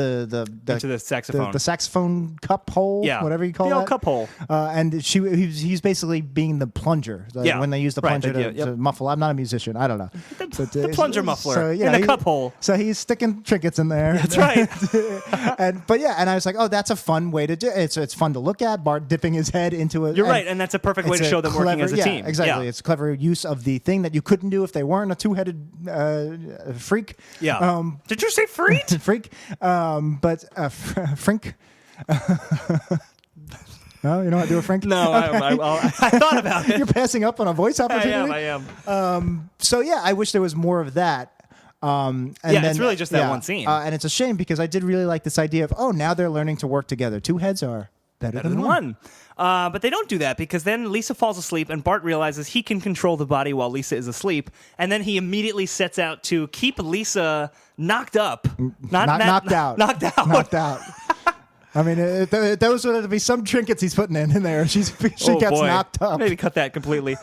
the saxophone. the saxophone cup hole, Yeah. whatever you call The that. old cup hole. And he's basically being the plunger. Yeah. When they use the Right, plunger they do, to yep. muffle. I'm not a musician. I don't know. The plunger muffler in the cup hole. So he's sticking trinkets in there. That's right. and I was like, oh, that's a fun way to do it. It's fun to look at. Bart dipping his head into it. You're right, and that's a perfect way to show them working as a team. Exactly. Yeah. It's a clever use of the thing that you couldn't do if they weren't a two-headed freak. Yeah. Did you say freak? Freak. But Frink. No, you know how to do a Frink? No, I thought about it. You're passing up on a voice opportunity? I am. So, yeah, I wish there was more of that. It's really just that one scene. And it's a shame because I did really like this idea of, now they're learning to work together. Two heads are better than one. But they don't do that because then Lisa falls asleep and Bart realizes he can control the body while Lisa is asleep. And then he immediately sets out to keep Lisa knocked up. Knocked out. Knocked out. Knocked out. I mean, those would be some trinkets he's putting in there. She gets knocked up. Maybe cut that completely.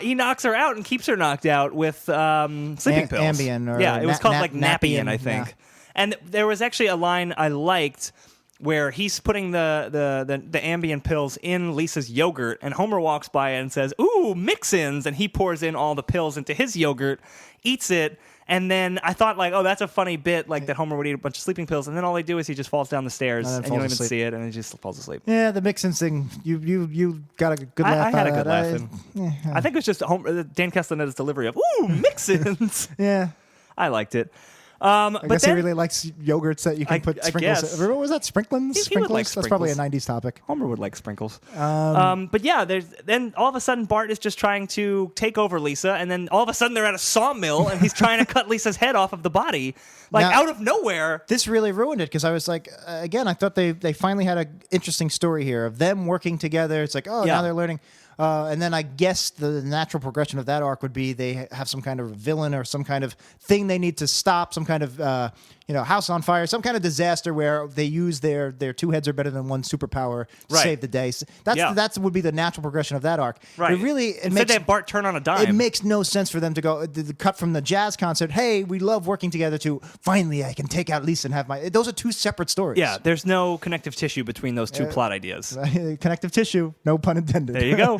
He knocks her out and keeps her knocked out with sleeping pills. Ambien. Or it was called like Napian, Napian, I think. Yeah. And there was actually a line I liked where he's putting the Ambien pills in Lisa's yogurt, and Homer walks by and says, "Ooh, mix-ins," and he pours in all the pills into his yogurt, eats it, and then I thought, like, oh, that's a funny bit, like that Homer would eat a bunch of sleeping pills, and then all they do is he just falls down the stairs, and you don't even see it, and he just falls asleep. Yeah, the mix-ins thing, you got a good laugh. I had a good laugh. I think it was just Dan Castellaneta's delivery of, ooh, mix-ins. Yeah. I liked it. I guess he really likes yogurts that you can put I sprinkles. guess. What was that? Sprinklins? He would like That's probably a sprinkles. 90s topic. Homer would like sprinkles. But yeah, then all of a sudden Bart is just trying to take over Lisa, and then all of a sudden they're at a sawmill, and he's trying to cut Lisa's head off of the body, like Now- out of nowhere. This really ruined it because I was like, again, I thought they finally had an interesting story here of them working together. It's like, Yeah. now they're learning. And then I guess the natural progression of that arc would be they have some kind of villain or some kind of thing they need to stop, some kind of house on fire, some kind of disaster where they use their two heads are better than one superpower to Right. save the day. So that's would be the natural progression of that arc. Right. It really Instead makes they have Bart turn on a dime. it makes no sense for them to go the cut from the jazz concert. Hey, we love working together. To finally, I can take out Lisa and have my. Those are two separate stories. Yeah, there's no connective tissue between those two plot ideas. Connective tissue, no pun intended. There you go.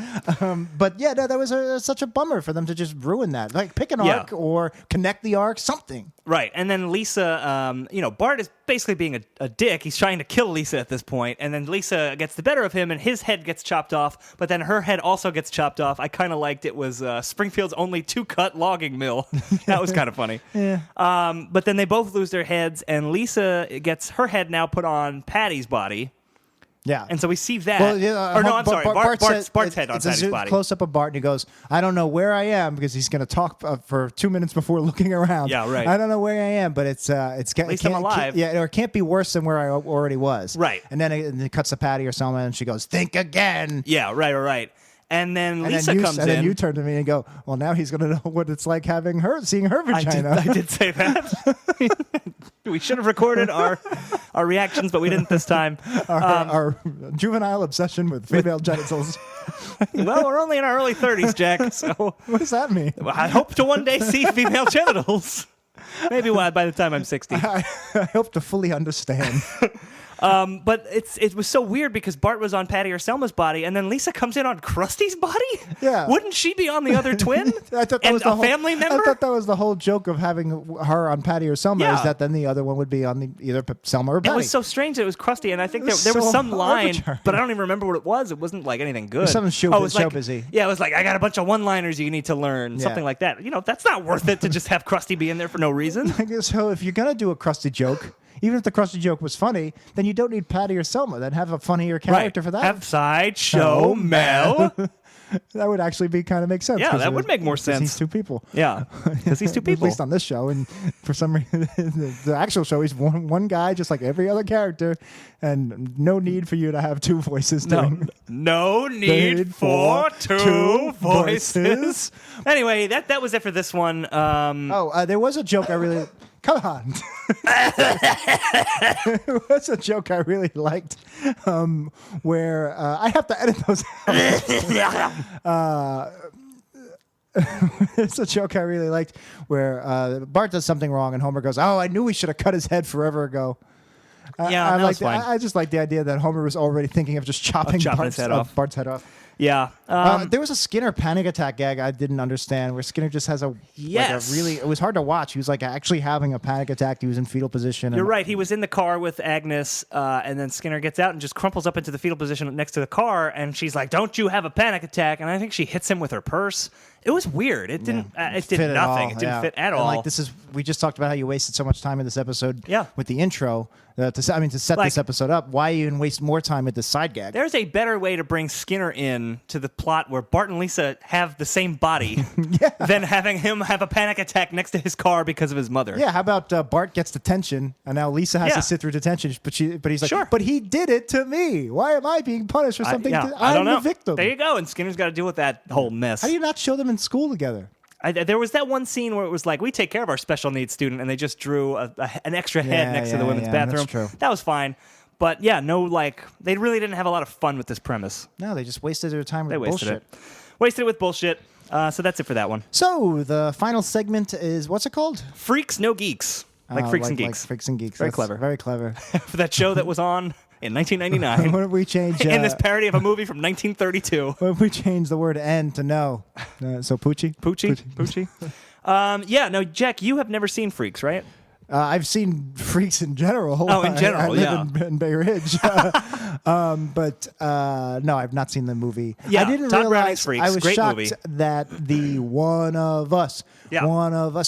But yeah, that was such a bummer for them to just ruin that. Like pick an arc or connect the arc, something. Right, and then Lisa, Bart is basically being a dick. He's trying to kill Lisa at this point, and then Lisa gets the better of him, and his head gets chopped off, but then her head also gets chopped off. I kind of liked it was Springfield's only two-cut logging mill. That was kind of funny. Yeah. But then they both lose their heads, and Lisa gets her head now put on Patty's body. Yeah. And so we see that. Well, yeah, or no, I'm sorry. Bart's head on it's Patty's body. Close up of Bart, and he goes, "I don't know where I am," because he's going to talk for 2 minutes before looking around. Yeah, right. I don't know where I am, but at least I'm alive. Yeah, or it can't be worse than where I already was. Right. And then it cuts to Patty or Selma, and she goes, "Think again." Yeah, right. And then Lisa comes in. And then you turn to me and go, "Well, now he's going to know what it's like seeing her vagina." I did say that. We should have recorded our reactions, but we didn't this time. Our juvenile obsession with female genitals. Well, we're only in our early 30s, Jack. So What does that mean? I hope to one day see female genitals. Maybe by the time I'm 60. I hope to fully understand. But it was so weird because Bart was on Patty or Selma's body, and then Lisa comes in on Krusty's body? Yeah. Wouldn't she be on the other twin? I thought that and was the family member? I thought that was the whole joke of having her on Patty or Selma, Yeah. is that then the other one would be on either Selma or Patty. It was so strange that it was Krusty, and I think It was there was so some line, arbitrary. but I don't even remember what it was. It wasn't like anything good. Something it was like, busy. Yeah, it was like, I got a bunch of one-liners you need to learn, something like that. That's not worth it to just have Krusty be in there for no reason. I guess so. If you're going to do a Krusty joke, even if the Krusty joke was funny, then you don't need Patty or Selma. Then have a funnier character for that. Have sideshow Mel. That would actually make sense. Yeah, 'cause that would make more 'cause sense. He's two people. Yeah, because he's two At people. least on this show, and for some reason, the actual show, he's one guy, just like every other character, and no need for you to have two voices. No need for two voices. Anyway, that was it for this one. There was a joke I really. Come on. There was a joke I really liked where I have to edit those out. It's a joke I really liked where Bart does something wrong and Homer goes, "Oh, I knew we should have cut his head forever ago." Yeah, that was fine. I just like the idea that Homer was already thinking of just chopping his head off. Bart's head off. Yeah. There was a Skinner panic attack gag I didn't understand where Skinner just has Yes. it was hard to watch. He was like actually having a panic attack. He was in fetal position. You're right. He was in the car with Agnes, and then Skinner gets out and just crumples up into the fetal position next to the car, and she's like, "Don't you have a panic attack?" And I think she hits him with her purse. It was weird. It didn't. It did fit at nothing. all, It didn't yeah. fit at And all. like we just talked about how you wasted so much time in this episode. Yeah. With the intro, to set Like- this episode up. Why even waste more time at the side gag? There's a better way to bring Skinner in to the plot where Bart and Lisa have the same body than having him have a panic attack next to his car because of his mother. Yeah, how about Bart gets detention and now Lisa has Yeah. to sit through detention, but he's like, Sure. but he did it to me. Why am I being punished for something? I I'm don't know. the victim. There you go. And Skinner's got to deal with that whole mess. How do you not show them in school together? There was that one scene where it was like, we take care of our special needs student, and they just drew an extra head next to the women's bathroom. That's true. That was fine. But yeah, they really didn't have a lot of fun with this premise. No, they just wasted their time with They wasted bullshit. it. Wasted it with bullshit. So that's it for that one. So the final segment is what's it called? Freaks, no geeks. Like Freaks and Geeks. Like Freaks and Geeks. Very That's clever. Very clever. For that show that was on in 1999. What if we change in this parody of a movie from 1932. what if we change the word "n" to "no"? So Poochie. Poochie. Yeah, no, Jack, you have never seen Freaks, right? I've seen Freaks in general. Oh, in general, I live in Bay Ridge. But no, I've not seen the movie. Yeah, I didn't Todd Browning's realize. Freaks, I was great shocked movie. that the one of us,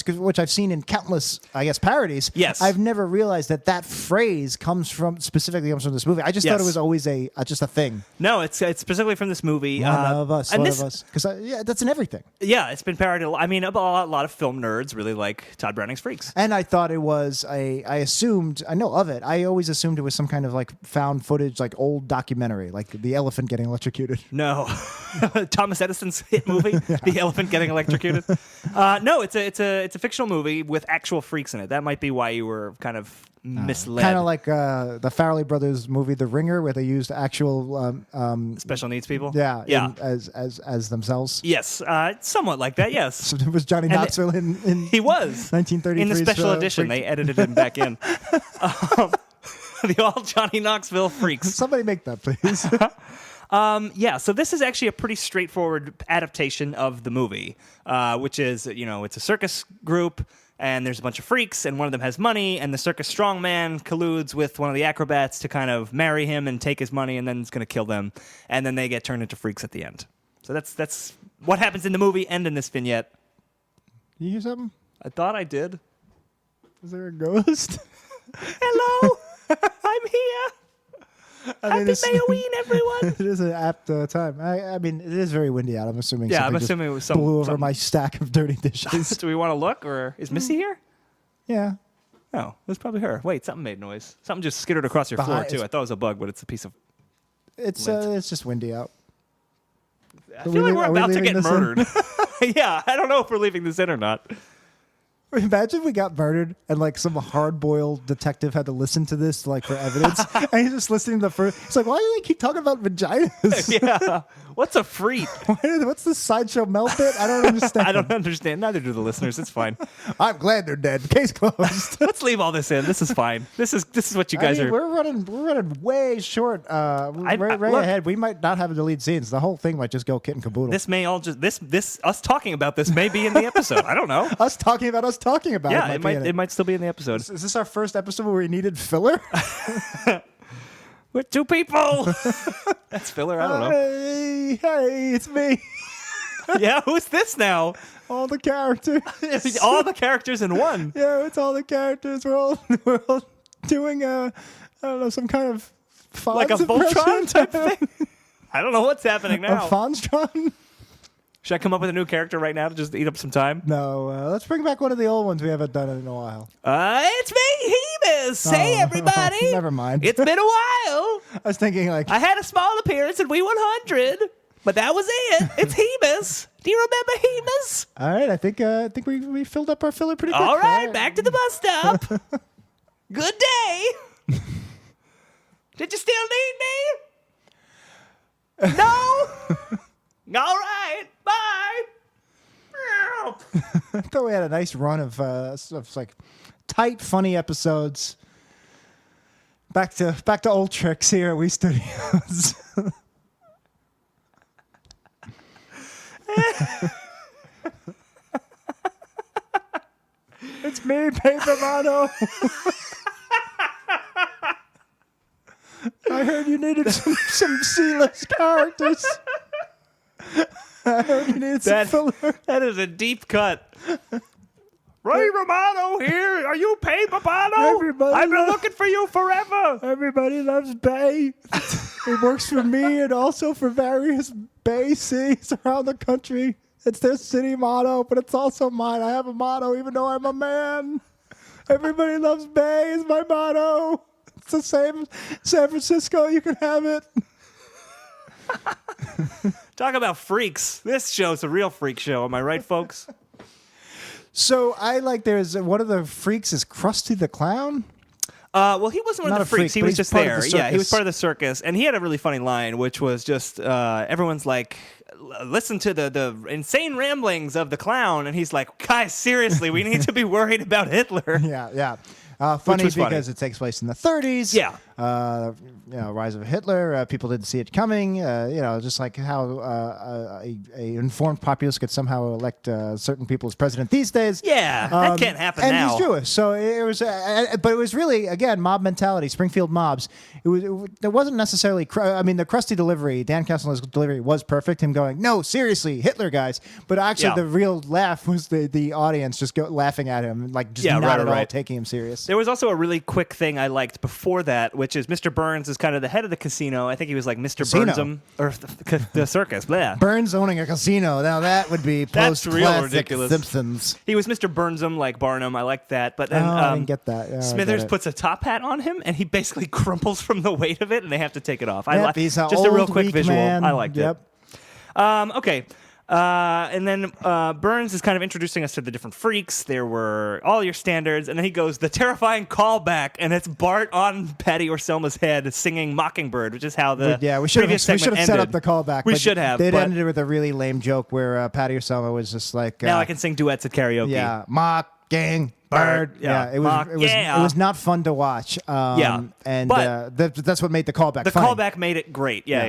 which I've seen in countless, I guess, parodies. Yes. I've never realized that phrase specifically comes from this movie. I just thought it was always just a thing. No, it's specifically from this movie. One of us. and One this- of us. Because that's in everything. Yeah, it's been parodied. I mean, a lot of film nerds really like Todd Browning's Freaks. And I thought it was I know of it. I always assumed it was some kind of like found footage, like old documentary, like the elephant getting electrocuted. No, Thomas Edison's hit movie, The Elephant Getting Electrocuted. No, it's a fictional movie with actual freaks in it. That might be why you were kind of misled. Kind of like the Farrelly Brothers movie, The Ringer, where they used actual special needs people. yeah. As themselves. Yes, somewhat like that. Yes, So it was Johnny Knoxville in he was 1933 in the special edition. They edited him back in. The all Johnny Knoxville Freaks. Somebody make that, please. Yeah, so this is actually a pretty straightforward adaptation of the movie, which is, it's a circus group, and there's a bunch of freaks, and one of them has money, and the circus strongman colludes with one of the acrobats to kind of marry him and take his money, and then it's going to kill them, and then they get turned into freaks at the end. So that's what happens in the movie and in this vignette. You hear something? I thought I did. Is there a ghost? Hello, I'm here. Happy Mayoween, everyone. It is an apt time. I mean, it is very windy out. I'm assuming. Yeah, I'm something just assuming it was some- blew over some- my stack of dirty dishes. Do we want to look, or is Missy here? Yeah. No, it was probably her. Wait, something made noise. Something just skittered across your floor, Behind- too. I thought it was a bug, but it's a piece of... It's just windy out. I feel like we're are we about to leaving get this in? murdered. Yeah, I don't know if we're leaving this in or not. Imagine we got murdered and like some hard-boiled detective had to listen to this like for evidence, and he's just listening to the first. He's like, "Why do they keep talking about vaginas? Yeah. What's a freak? What's this sideshow melt bit? I don't understand. I don't understand. Neither do the listeners. It's fine. I'm glad they're dead. Case closed. Let's leave all this in. This is fine. This is what you guys are... We're running way short. Right look, ahead. We might not have the lead scenes. The whole thing might just go kit and caboodle. This may all just... This us talking about this may be in the episode. I don't know. us talking about Yeah, it might be in it might still be in the episode. Is this our first episode where we needed filler? We're two people. That's filler. I don't know. Hey, it's me. Yeah, who's this now? All the characters. All the characters in one. Yeah, it's all the characters. We're all doing I don't know, some kind of Fonz Like a impression. Voltron type thing. I don't know what's happening A now. Fonztron? Should I come up with a new character right now to just eat up some time? No, let's bring back one of the old ones we haven't done in a while. It's me, Hemus. Hey, everybody. Never mind. It's been a while. I was thinking like, I had a small appearance in We100, but that was it. It's Hemus. Do you remember Hemus? all right, I think we filled up our filler pretty quick. All right, back to the bus stop. Good day. Did you still need me? No? All right, bye. Help! I thought we had a nice run of like tight, funny episodes. Back to old tricks here at We Studios. It's me, Paper Mono. I heard you needed some C-list characters. I heard you needed some filler. That is a deep cut. Ray Romano here. Are you Paper Mono? I've been looking for you forever. Everybody loves Bay. It works for me and also for various Bay cities around the country. It's their city motto, but it's also mine. I have a motto even though I'm a man. Everybody loves Bay is my motto. It's the same San Francisco. You can have it. Talk about freaks. This show's a real freak show. Am I right, folks? So I like there's one of the freaks is Krusty the Clown. Well, he wasn't one Not of a the freaks. freak, He but was he's just part of there. the Yeah, he was circus. part of the circus, and he had a really funny line, which was just everyone's like, "Listen to the insane ramblings of the clown," and he's like, "Guys, seriously, we need to be worried about Hitler." Yeah. Funny was funny. because it takes place in the 30s. Yeah. Rise of Hitler. People didn't see it coming. Just like how a informed populace could somehow elect certain people as president these days. Yeah, that can't happen and now. he's Jewish, so it was. But it was really again mob mentality, Springfield mobs. There wasn't necessarily. The Krusty delivery, Dan Castellan's delivery was perfect. Him going, "No, seriously, Hitler, guys." But actually, Yeah. the real laugh was the audience just laughing at him, like just not at all taking him serious. There was also a really quick thing I liked before that, which is Mr. Burns is kind of the head of the casino. I think he was like Mr. Casino. Burnsham, or the circus. Blah. Burns owning a casino. Now that would be That's real post-classic ridiculous. Simpsons. He was Mr. Burnsham, like Barnum. I liked that. But then I didn't get that. Yeah, I Smithers get it. puts a top hat on him, and he basically crumples from the weight of it, and they have to take it off. Yep, he's an just a real old, quick weak visual. man. I liked Yep. it. Okay. And then Burns is kind of introducing us to the different freaks. There were all your standards, and then he goes, the terrifying callback, and it's Bart on Patty or Selma's head singing Mockingbird, which is how the we should previous have segment set up ended. the callback. We but should have. They'd but ended with a really lame joke where Patty or Selma was just like, now I can sing duets at karaoke. yeah, Mockingbird. Yeah. It was not fun to watch. And But that's what made the callback. The funny. callback made it great. Yeah.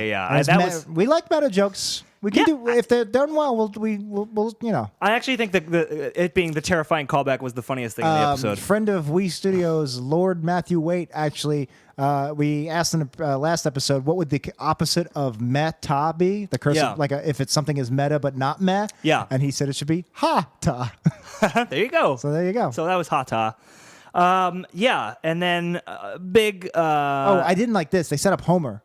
And we like meta jokes. We can Yeah, do if they're done well. We'll I actually think that it being the terrifying callback was the funniest thing in the episode. Friend of We Studios, Lord Matthew Waite, actually, we asked in the last episode, what would the opposite of meta be? The curse, Yeah. of, if it's something is meta but not meh. Yeah. And he said it should be ha-ta. There you go. So there you go. So that was hata. And then big. I didn't like this. They set up Homer.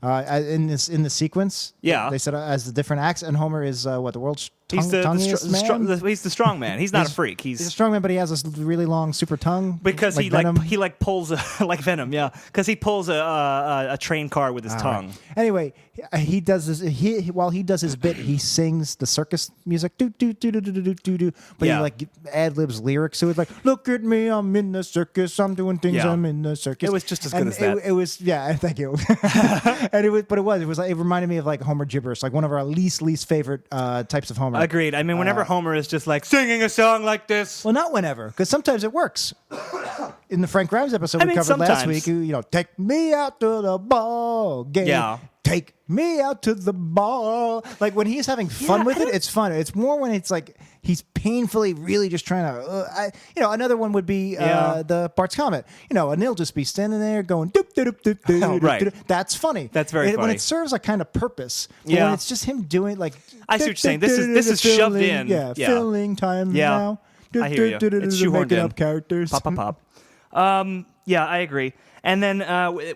In the sequence, Yeah. they said as the different acts, and Homer is the world's He's the tonguiest man? he's the strong man. He's not a freak. He's a strong man, but he has this really long super tongue. Because like he Venom. pulls like Venom, yeah. Because he pulls a train car with his tongue. Right. Anyway, he does this. While he does his bit, he sings the circus music, do do do do do do do do. But Yeah. he like ad libs lyrics. So it's like, look at me, I'm in the circus, I'm doing things, Yeah. I'm in the circus. It was just as good And as that. It was, yeah. Thank you. And it was like it reminded me of like Homer gibberish, like one of our least favorite types of Homer. Agreed. I mean, whenever Homer is just like singing a song like this. Well, not whenever, because sometimes it works. In the Frank Grimes episode I we mean, covered last sometimes. week, take me out to the ball game. Yeah. Take me out to the ball. Like when he's having fun Yeah, with I it, don't- it's fun. It's more when it's like he's painfully really just trying to. Another one would be the Bart's Comet. And he'll just be standing there going doop doop doop doop doop. Right. doop. That's funny. That's very When funny. it serves a kind of purpose. But Yeah. when it's just him doing like. I see what you're saying. This is shoved filling- in. Yeah, Yeah. filling time Yeah. now. I hear you. It's shoehorned Making in. up characters. Pop, pop, pop. Yeah, I agree. And then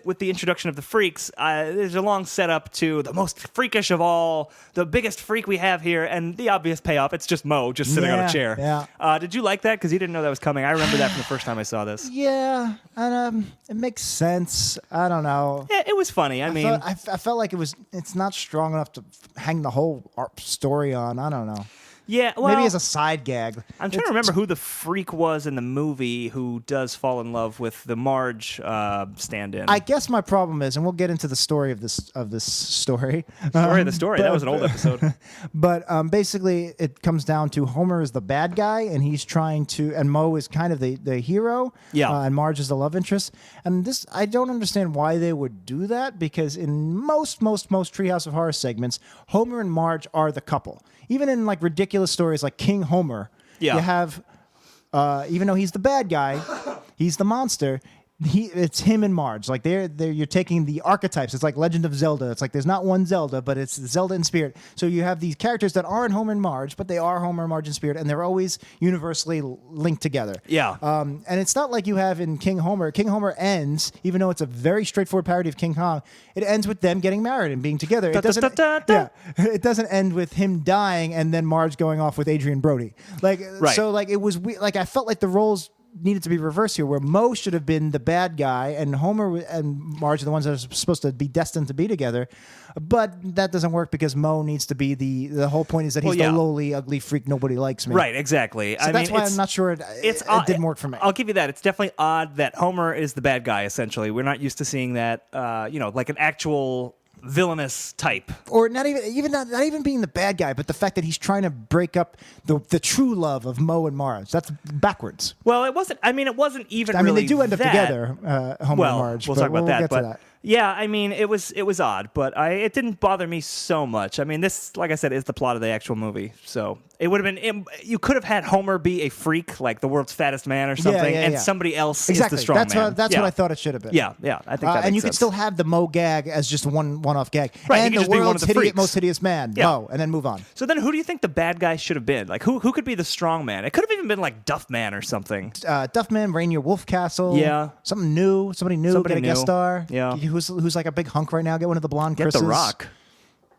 with the introduction of the freaks, there's a long setup to the most freakish of all, the biggest freak we have here, and the obvious payoff. It's just Mo just sitting on a Yeah, chair. yeah. Did you like that? Because you didn't know that was coming. I remember that from the first time I saw this. Yeah, and it makes sense. I don't know. Yeah, it was funny. I mean, I felt like it's not strong enough to hang the whole story on. I don't know. Yeah, well, maybe as a side gag. I'm trying to remember who the freak was in the movie who does fall in love with the Marge stand-in. I guess my problem is, and we'll get into the story of this story. Story of the story. That was an old episode. But basically, it comes down to Homer is the bad guy, and he's trying to, and Moe is kind of the hero. Yeah. And Marge is the love interest. And this, I don't understand why they would do that, because in most Treehouse of Horror segments, Homer and Marge are the couple. Even in like ridiculous stories like King Homer, you have, even though he's the bad guy, he's the monster. It's him and Marge. Like you're taking the archetypes. It's like Legend of Zelda. It's like there's not one Zelda, but it's Zelda in spirit. So you have these characters that aren't Homer and Marge, but they are Homer and Marge in spirit, and they're always universally linked together. Yeah. And it's not like you have in King Homer. King Homer ends, even though it's a very straightforward parody of King Kong, it ends with them getting married and being together. It doesn't. Yeah. It doesn't end with him dying and then Marge going off with Adrian Brody. Like so, like it was like I felt like the roles needed to be reversed here, where Moe should have been the bad guy and Homer and Marge are the ones that are supposed to be destined to be together. But that doesn't work because Moe needs to be the whole point is that he's the lowly, ugly freak. Nobody likes me. Right, exactly. So that's why I'm not sure it didn't work for me. I'll give you that. It's definitely odd that Homer is the bad guy, essentially. We're not used to seeing that, like an actual villainous type, or not even being the bad guy, but the fact that he's trying to break up the true love of Moe and Marge. That's backwards. Well, it wasn't. I mean, it wasn't even. I mean, really they do end up together, Homer and Marge. We'll talk about that. Get but to that. Yeah, I mean, it was odd, but it didn't bother me so much. I mean, this, like I said, is the plot of the actual movie, so it would have been. You could have had Homer be a freak, like the world's fattest man or something, and somebody else is the strong man. That's what I thought it should have been. Yeah, I think that and you makes could still have the Moe gag as just one-off gag, right? And he could the just be one of world's the freaks. most hideous man, Moe, and then move on. So then, who do you think the bad guy should have been? Like, who could be the strong man? It could have even been like Duffman or something. Duffman, Rainier Wolfcastle. Yeah, something new. Somebody new. Get a guest star. Yeah, who's like a big hunk right now. Get one of the blonde Chris's. Get The Rock.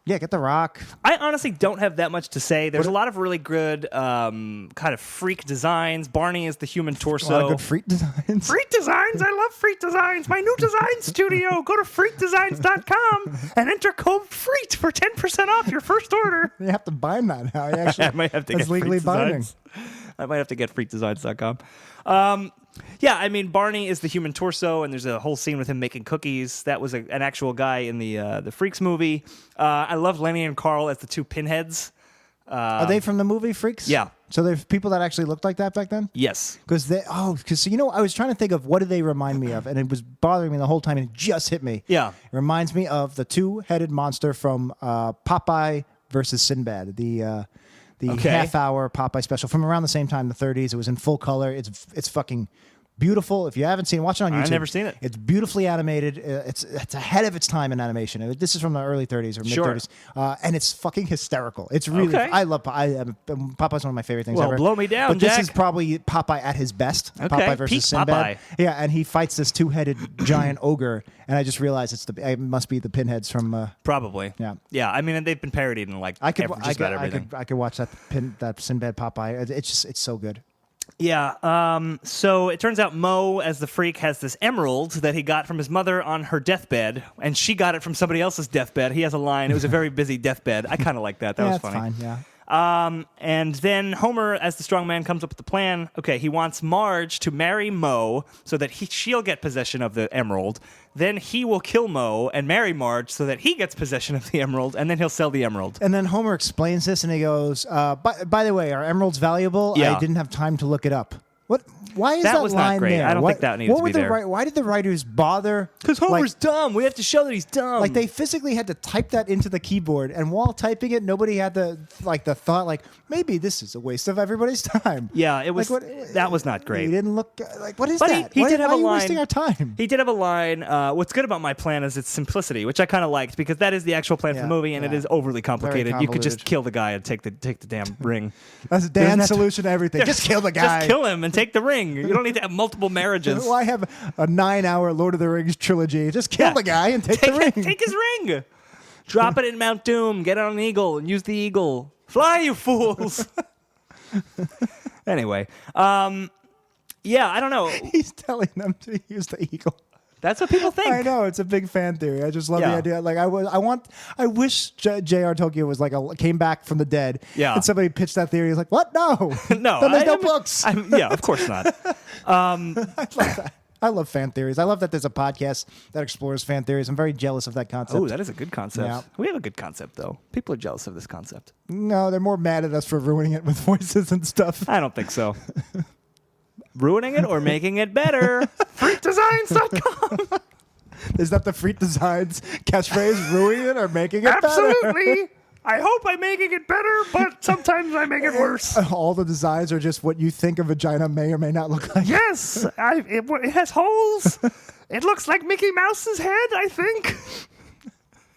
Yeah, get The Rock. I honestly don't have that much to say. There's a lot of really good kind of freak designs. Barney is the human torso. A lot of good freak designs. Freak designs? I love freak designs. My new design studio. Go to freakdesigns.com and enter code FREAK for 10% off your first order. You have to bind that now. I might have to get legally binding. I might have to get freakdesigns.com. Yeah, I mean, Barney is the human torso, and there's a whole scene with him making cookies. That was an actual guy in the Freaks movie. I love Lenny and Carl as the two pinheads. Are they from the movie Freaks? Yeah. So there's people that actually looked like that back then? Yes. Because I was trying to think of what do they remind me of, and it was bothering me the whole time, and it just hit me. Yeah. It reminds me of the two-headed monster from Popeye versus Sinbad, the half-hour Popeye special from around the same time, the 30s. It was in full color. It's fucking beautiful. If you haven't seen it, watch it on YouTube. I've never seen it. It's beautifully animated. It's ahead of its time in animation. This is from the early 30s or mid 30s, and it's fucking hysterical. It's really. Okay. I love Popeye's one of my favorite things ever. Blow me down, But Jack. this is probably Popeye at his best. Okay, Popeye versus peak Sinbad. Popeye. Yeah, and he fights this two-headed giant ogre, and I just realized it must be the pinheads from. Probably. Yeah. Yeah. I mean, and they've been parodied in like I could everything. I could watch that Sinbad Popeye. It's so good. Yeah. So it turns out Moe, as the freak, has this emerald that he got from his mother on her deathbed, and she got it from somebody else's deathbed. He has a line. It was a very busy deathbed. I kind of like that. That was funny. Fine. Yeah. And then Homer, as the strong man, comes up with the plan. Okay, he wants Marge to marry Moe so that she'll get possession of the emerald. Then he will kill Moe and marry Marge so that he gets possession of the emerald, and then he'll sell the emerald. And then Homer explains this, and he goes, by the way, are emeralds valuable? Yeah. I didn't have time to look it up. What? Why is That that was not line great. there? I don't think that needed to be there. Why did the writers bother? Because Homer's dumb. We have to show that he's dumb. Like, they physically had to type that into the keyboard, and while typing it, nobody had the thought, like, maybe this is a waste of everybody's time. Yeah, it was. Like, that was not great. You didn't look like, what is But that? he Why did have are a you line. wasting our time? He did have a line. What's good about my plan is its simplicity, which I kind of liked because that is the actual plan for the movie, and it is overly complicated. You could just convoluted. kill the guy and take the damn ring. That's Dan's solution to everything. Just kill the guy. Just kill him and take the ring. You don't need to have multiple marriages. Why have a 9-hour Lord of the Rings trilogy? Just kill the guy and take the ring. Take his ring. Drop it in Mount Doom. Get on an eagle and use the eagle. Fly, you fools. Anyway, yeah, I don't know. He's telling them to use the eagle. That's what people think. I know, it's a big fan theory. I just love Yeah. the idea. Like I wish J.R. Tolkien was like came back from the dead. Yeah. And somebody pitched that theory. He's like, what? No. No, Then there's no books. Yeah, of course not. I love that. I love fan theories. I love that there's a podcast that explores fan theories. I'm very jealous of that concept. Oh, that is a good concept. Yeah. We have a good concept, though. People are jealous of this concept. No, they're more mad at us for ruining it with voices and stuff. I don't think so. Ruining it or making it better. Freakdesigns.com. Is that the Freak Designs catchphrase? Ruining it or making it better? Absolutely. I hope I'm making it better, but sometimes I make it worse. All the designs are just what you think a vagina may or may not look like. Yes, it has holes. It looks like Mickey Mouse's head, I think.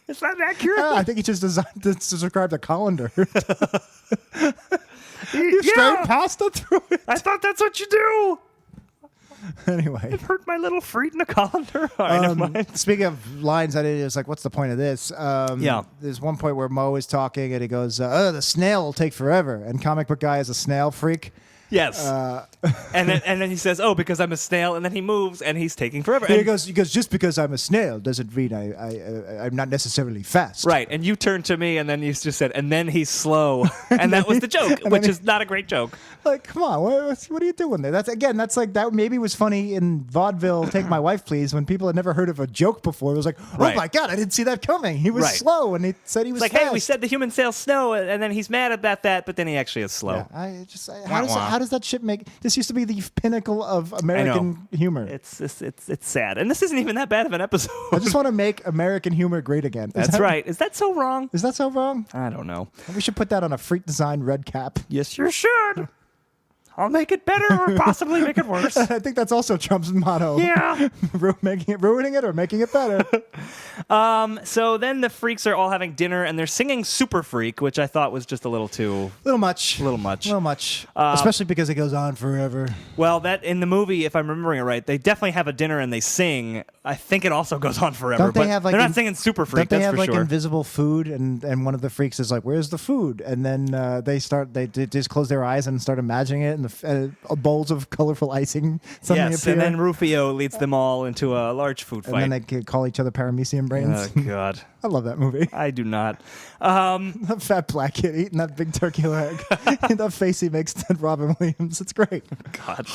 Is that accurate? I think he just designed to describe the colander. You Straight pasta through it. I thought that's what you do. Anyway. Hurt my little freet in a colander. All right, never mind. Speaking of lines, I was like, what's the point of this? Yeah. There's one point where Mo is talking and he goes, the snail will take forever. And comic book guy is a snail freak. Yes. And then he says, "Oh, because I'm a snail," and then he moves and he's taking forever. He And- goes, just because I'm a snail doesn't mean I'm not necessarily fast. Right, and you turned to me, and then you just said, "And then he's slow," and that was the joke, which is not a great joke. Like, come on, what are you doing there? That's like that maybe was funny in vaudeville. Take My Wife, Please, when people had never heard of a joke before. It was like, oh Right. my god, I didn't see that coming. He was Right. slow, and he said he was It's like, fast. hey, we said the human sails snow, and then he's mad about that, but then he actually is slow. Yeah, how does that shit make? This used to be the pinnacle of American humor. It's sad, and this isn't even that bad of an episode. I just want to make American humor great again. That's right. Is that so wrong? Is that so wrong? I don't know. We should put that on a Freak Design red cap. Yes, you should. I'll make it better or possibly make it worse. I think that's also Trump's motto. Yeah. Ruining it or making it better. So then the freaks are all having dinner and they're singing Super Freak, which I thought was just a little too. Little much. Little much. Especially because it goes on forever. Well, that in the movie, if I'm remembering it right, they definitely have a dinner and they sing. I think it also goes on forever. Don't they but have, like, they're not singing Super Freak, Don't they that's have for like sure. invisible food and one of the freaks is like, where's the food? And then they just close their eyes and start imagining it and the bowls of colorful icing suddenly Yes, appear. and then Rufio leads them all into a large food And fight. then they could call each other paramecium brains. Oh, God. I love that movie. I do not. That fat black kid eating that big turkey leg. That face he makes to Robin Williams. It's great. God.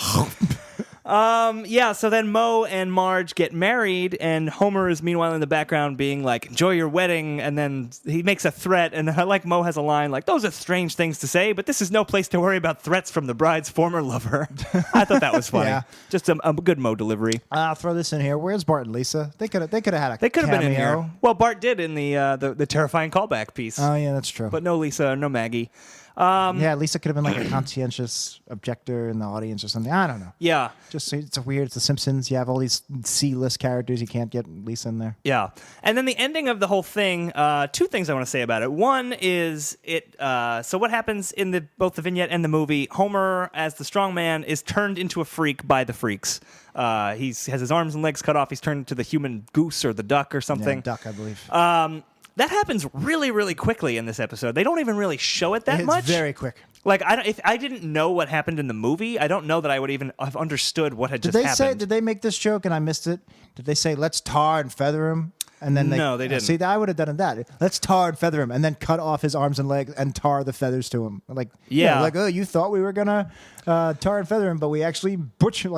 Yeah, so then Mo and Marge get married, and Homer is meanwhile in the background being like, enjoy your wedding, and then he makes a threat, and I like Mo has a line like, those are strange things to say, but this is no place to worry about threats from the bride's former lover. I thought that was funny. Yeah. Just a good Mo delivery. I'll throw this in here. Where's Bart and Lisa? They could have had a They could have been in cameo. here. Well, Bart did in the terrifying callback piece, Oh, yeah, that's true. but no Lisa, no Maggie. Yeah, Lisa could have been like a conscientious objector in the audience or something. I don't know. Yeah. Just it's weird. It's The Simpsons. You have all these C-list characters. You can't get Lisa in there. Yeah. And then the ending of the whole thing, two things I want to say about it. One is so what happens in both the vignette and the movie, Homer, as the strong man, is turned into a freak by the freaks. He has his arms and legs cut off. He's turned into the human goose or the duck or something. Yeah, duck, I believe. That happens really, really quickly in this episode. They don't even really show it that it's much. very quick. Like, if I didn't know what happened in the movie, I don't know that I would even have understood what had just happened. Did they make this joke and I missed it? Did they say, let's tar and feather him? And then No, they didn't. See, I would have done that. Let's tar and feather him and then cut off his arms and legs and tar the feathers to him. Like, Yeah. like, oh, you thought we were going to tar and feather him, but we actually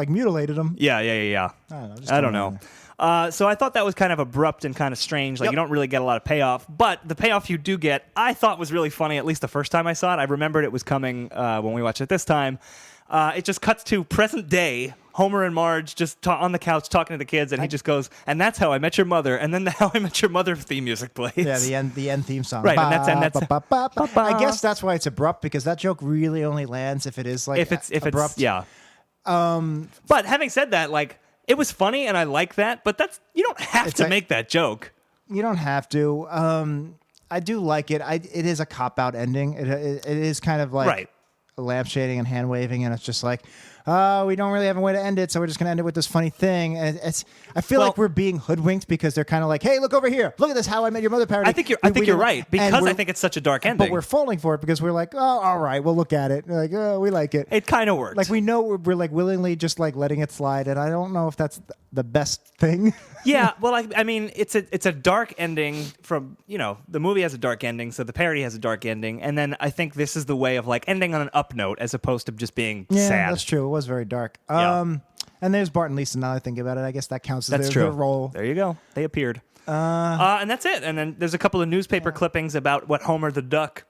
mutilated him. Yeah. I don't know. throwing So I thought that was kind of abrupt and kind of strange. Like, Yep. you don't really get a lot of payoff. But the payoff you do get, I thought was really funny, at least the first time I saw it. I remembered it was coming when we watched it this time. It just cuts to present day. Homer and Marge just on the couch talking to the kids, and he just goes, and that's how I met your mother. And then the How I Met Your Mother theme music plays. Yeah, the end theme song. Right, and that's- I guess that's why it's abrupt, because that joke really only lands if it is like if it's abrupt. yeah. But having said that, like, it was funny, and I like that. But you don't have to make that joke. You don't have to. I do like it. It is a cop out ending. It is kind of like Right. lampshading and hand waving, and it's just like, we don't really have a way to end it, so we're just going to end it with this funny thing. And I feel like we're being hoodwinked because they're kind of like, hey, look over here. Look at this How I Met Your Mother parody. I think you're right, because I think it's such a dark ending. But we're falling for it because we're like, oh, all right, we'll look at it. We're like, oh, we like it. It kind of worked. Like, we know we're like willingly just like letting it slide, and I don't know if that's the best thing. Yeah, well, I mean, it's a dark ending from, the movie has a dark ending, so the parody has a dark ending, and then I think this is the way of like ending on an up note as opposed to just being sad. Yeah, that's true. It was very dark. Yeah. And there's Bart and Lisa. Now that I think about it, I guess that counts as their role. There you go. They appeared. And that's it. And then there's a couple of newspaper clippings about what Homer the Duck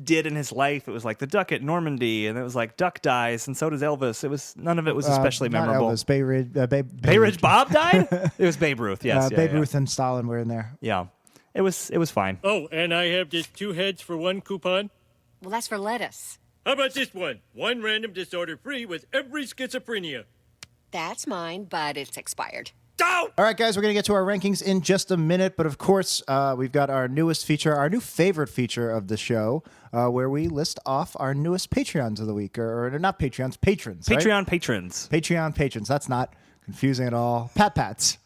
did in his life. It was like the duck at Normandy, and it was like Duck dies, and so does Elvis. None of it was especially memorable. Elvis, Bay Ridge Bob died? It was Babe Ruth, yes. Babe Ruth and Stalin were in there. Yeah. It was fine. Oh, and I have just 2 heads for 1 coupon. Well, that's for lettuce. How about this one? 1 random disorder free with every schizophrenia. That's mine, but it's expired. Down! All right, guys, we're going to get to our rankings in just a minute. But, of course, we've got our newest feature, our new favorite feature of the show, where we list off our newest Patreons of the week. Or not Patreons, patrons. Patreon right? patrons. Patreon patrons. That's not confusing at all. Pat-pats.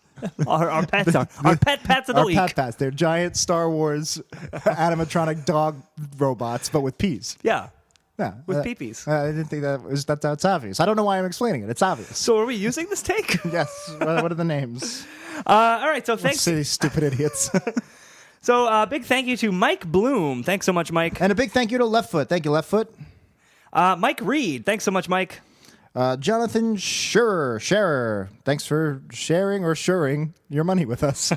Our pets are our pet pats of the week. Our Pat-pats. They're giant Star Wars animatronic dog robots, but with peas. Yeah. Yeah, With peepees. I didn't think that's obvious. I don't know why I'm explaining it. It's obvious. So are we using this take? Yes. What are the names? All right, so thanks. Silly, stupid idiots. So big thank you to Mike Bloom. Thanks so much, Mike. And a big thank you to Leftfoot. Thank you, Leftfoot. Mike Reed. Thanks so much, Mike. Jonathan Scherer. Thanks for sharing or suring your money with us.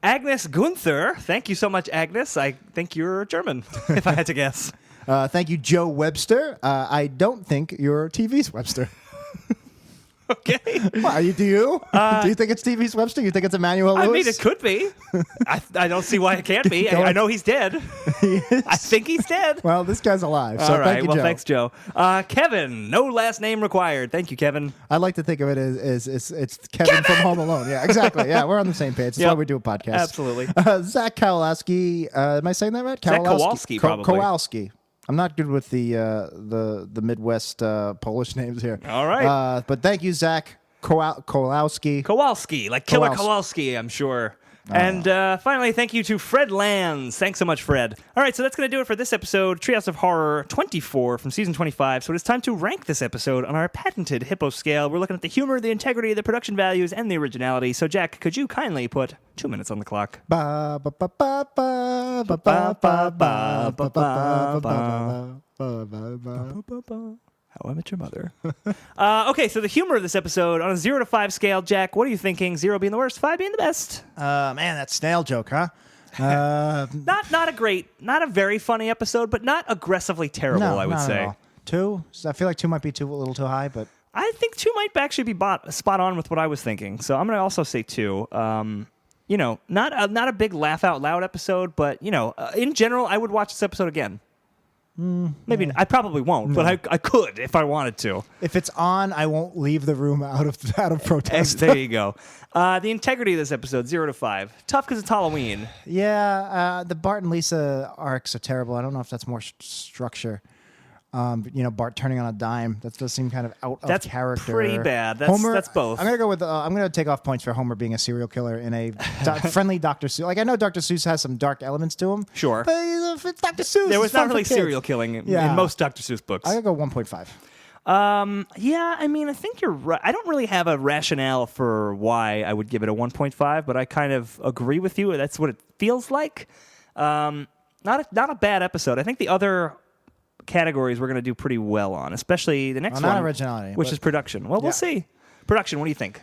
Agnes Gunther. Thank you so much, Agnes. I think you're German, if I had to guess. Thank you, Joe Webster. I don't think you're TV's Webster. Okay. Why, do you? Do you think it's TV's Webster? You think it's Emmanuel Lewis? I mean, it could be. I don't see why it can't be. I know he's dead. I think he's dead. Well, this guy's alive. So All right. thank you, Well, Joe. thanks, Joe. Kevin. No last name required. Thank you, Kevin. I like to think of it as it's Kevin from Home Alone. Yeah, exactly. Yeah, we're on the same page. That's why we do a podcast. Absolutely. Zach Kowalski. Am I saying that right? Zach Kowalski, probably. Kowalski. I'm not good with the Midwest Polish names here. All right. But thank you, Zach Kowalski. Kowalski, like Killer Kowalski, I'm sure. And finally, thank you to Fred Lands. Thanks so much, Fred. All right, so that's going to do it for this episode, Treehouse of Horror 24 from Season 25. So it is time to rank this episode on our patented Hippo scale. We're looking at the humor, the integrity, the production values, and the originality. So, Jack, could you kindly put 2 minutes on the clock? How I Met Your Mother. Okay, so the humor of this episode on a 0 to 5 scale, Jack, what are you thinking? 0 being the worst, 5 being the best? Man, that snail joke, huh? Not a very funny episode, but not aggressively terrible, I would not say. at all. 2? I feel like 2 might be a little too high, but I think 2 might actually be spot on with what I was thinking. So I'm going to also say 2. Not a big laugh out loud episode, but in general, I would watch this episode again. Maybe I probably won't, but I could if I wanted to. if it's on, I won't leave the room out of protest. There you go. The integrity of this episode, 0 to 5. Tough because it's Halloween. Yeah, the Bart and Lisa arcs are terrible. I don't know if that's more structure. Bart turning on a dime. That does seem kind of out of character. That's pretty bad. Homer, that's both. I'm gonna go with. I'm gonna take off points for Homer being a serial killer in a friendly Dr. Seuss. Like I know Dr. Seuss has some dark elements to him. Sure, but it's Dr. Seuss. There was it's fun not really for kids. serial killing in most Dr. Seuss books. I gotta go 1.5. Yeah, I mean, I think you're right. I don't really have a rationale for why I would give it a 1.5, but I kind of agree with you. That's what it feels like. Not a bad episode. I think the other categories we're going to do pretty well on, especially the next one, not originality, which is production. Well, we'll see. Production, what do you think?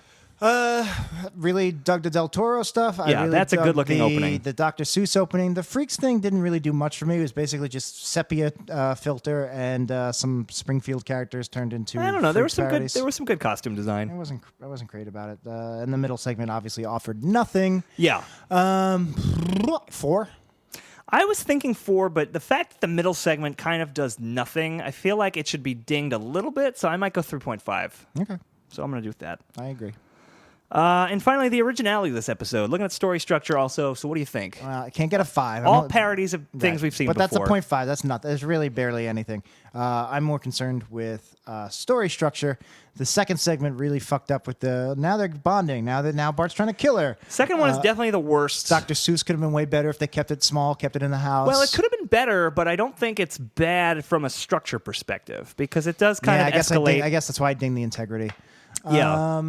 Really dug the Del Toro stuff. I really that's a dug good-looking opening. The Dr. Seuss opening. The Freaks thing didn't really do much for me. It was basically just sepia filter and some Springfield characters turned into. I don't know. There was parodies. some good costume design. I wasn't great about it. And the middle segment obviously offered nothing. Yeah. 4. I was thinking 4, but the fact that the middle segment kind of does nothing, I feel like it should be dinged a little bit, so I might go 3.5. Okay. So I'm going to do that. I agree. And finally, the originality of this episode. Looking at story structure also. So what do you think? I can't get a 5. All parodies of things we've seen but before. But that's a 0.5. That's not. There's really barely anything. I'm more concerned with story structure. The second segment really fucked up with now they're bonding. Now Bart's trying to kill her. Second one is definitely the worst. Dr. Seuss could have been way better if they kept it small, kept it in the house. Well, it could have been better, but I don't think it's bad from a structure perspective because it does kind of escalate. I guess that's why I ding the integrity. Yeah.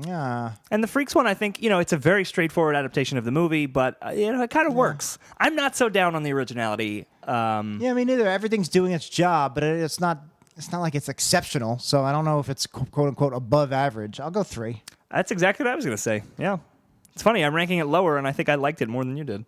Yeah. And the Freaks one, I think, it's a very straightforward adaptation of the movie, but, it kind of works. I'm not so down on the originality. Yeah, me neither. Everything's doing its job, but it's not like it's exceptional, so I don't know if it's quote-unquote above average. I'll go 3. That's exactly what I was going to say. Yeah. It's funny. I'm ranking it lower, and I think I liked it more than you did.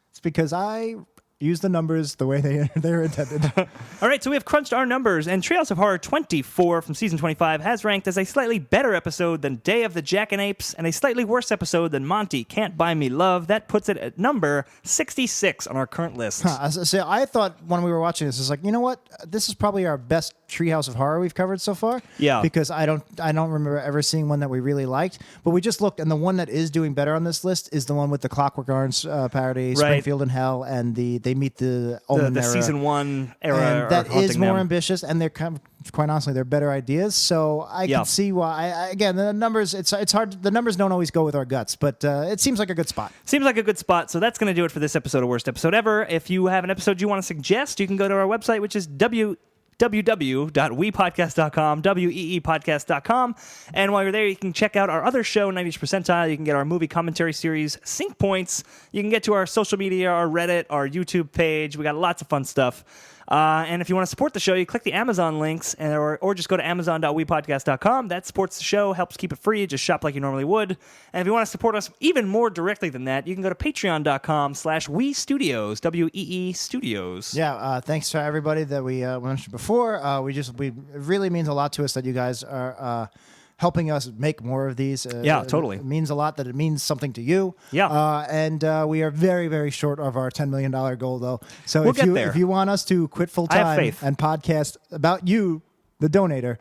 It's because I use the numbers the way they're intended. All right, so we have crunched our numbers, and Treehouse of Horror 24 from Season 25 has ranked as a slightly better episode than Day of the Jackanapes and a slightly worse episode than Monty Can't Buy Me Love. That puts it at number 66 on our current list. So I thought when we were watching this, you know what? This is probably our best Treehouse of Horror we've covered so far. Yeah. Because I don't remember ever seeing one that we really liked. But we just looked, and the one that is doing better on this list is the one with the Clockwork Orange parody, Right. Springfield in Hell, and they meet the Omen The era. Season 1 era. And that haunting is more them. ambitious, and they're quite honestly, they're better ideas. So I can see why. Again, the numbers, it's hard. The numbers don't always go with our guts, but it seems like a good spot. Seems like a good spot. So that's going to do it for this episode of Worst Episode Ever. If you have an episode you want to suggest, you can go to our website, which is www.weepodcast.com, weepodcast.com. And while you're there, you can check out our other show, 90th Percentile. You can get our movie commentary series, Sync Points. You can get to our social media, our Reddit, our YouTube page. We got lots of fun stuff. And if you want to support the show, you click the Amazon links or just go to amazon.wepodcast.com. That supports the show, helps keep it free. Just shop like you normally would. And if you want to support us even more directly than that, you can go to patreon.com/WeStudios, WEE Studios. Yeah, thanks to everybody that we mentioned before. It really means a lot to us that you guys are helping us make more of these. Yeah, totally. It means a lot that it means something to you. Yeah. And we are very, very short of our $10 million goal, though. So We'll get there. if you want us to quit full I have time faith. and podcast about you, the donator,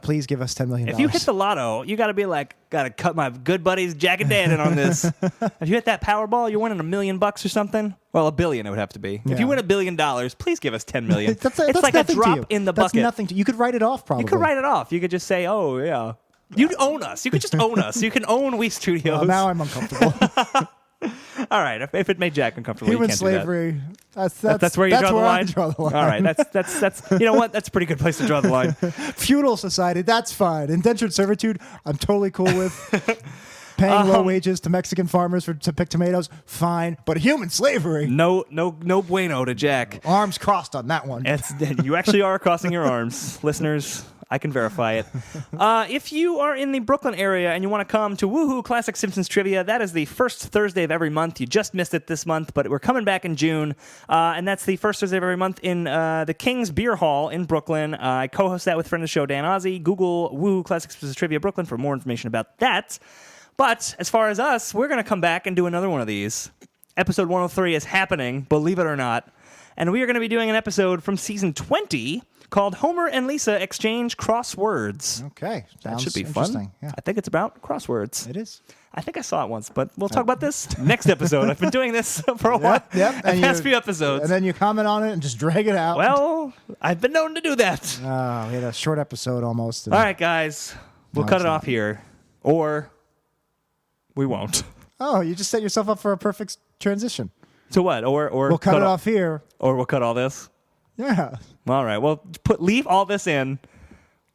please give us $10 million. If you hit the lotto, you got to be like, got to cut my good buddies Jack and Dan in on this. If you hit that Powerball, you're winning $1 million or something. Well, $1 billion it would have to be. If you win $1 billion, please give us $10 million. that's it's like a nothing to drop you. in the That's bucket. nothing. You could write it off, probably. You could write it off. You could just say, "Oh yeah." You'd own us. You could just own us. You can own We Studios. Well, now I'm uncomfortable. All right. If it made Jack uncomfortable, Human you can't slavery. do that. That's where you draw the I line. draw the line. All right. That's. You know what? That's a pretty good place to draw the line. Feudal society. That's fine. Indentured servitude. I'm totally cool with. Paying low wages to Mexican farmers to pick tomatoes. Fine. But human slavery. No bueno to Jack. Arms crossed on that one. You actually are crossing your arms, listeners. I can verify it. If you are in the Brooklyn area and you want to come to Woohoo Classic Simpsons Trivia, that is the first Thursday of every month. You just missed it this month, but we're coming back in June. And that's the first Thursday of every month in the King's Beer Hall in Brooklyn. I co-host that with friend of the show, Dan Ozzie. Google Woohoo Classic Simpsons Trivia Brooklyn for more information about that. But as far as us, we're going to come back and do another one of these. Episode 103 is happening, believe it or not. And we are going to be doing an episode from season 20 called Homer and Lisa Exchange Crosswords. Okay. That should be interesting. fun. Yeah. I think it's about crosswords. It is. I think I saw it once, but we'll talk about this next episode. I've been doing this for a while. Yep. The past few episodes. And then you comment on it and just drag it out. Well, I've been known to do that. We had a short episode almost. All right, guys. We'll cut it off here. Or we won't. Oh, you just set yourself up for a perfect transition. To what? Or We'll cut it off here. Or we'll cut all this? Yeah. All right. Well, leave all this in,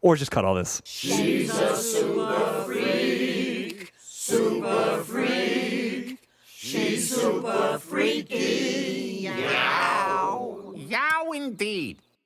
or just cut all this. She's a super freak.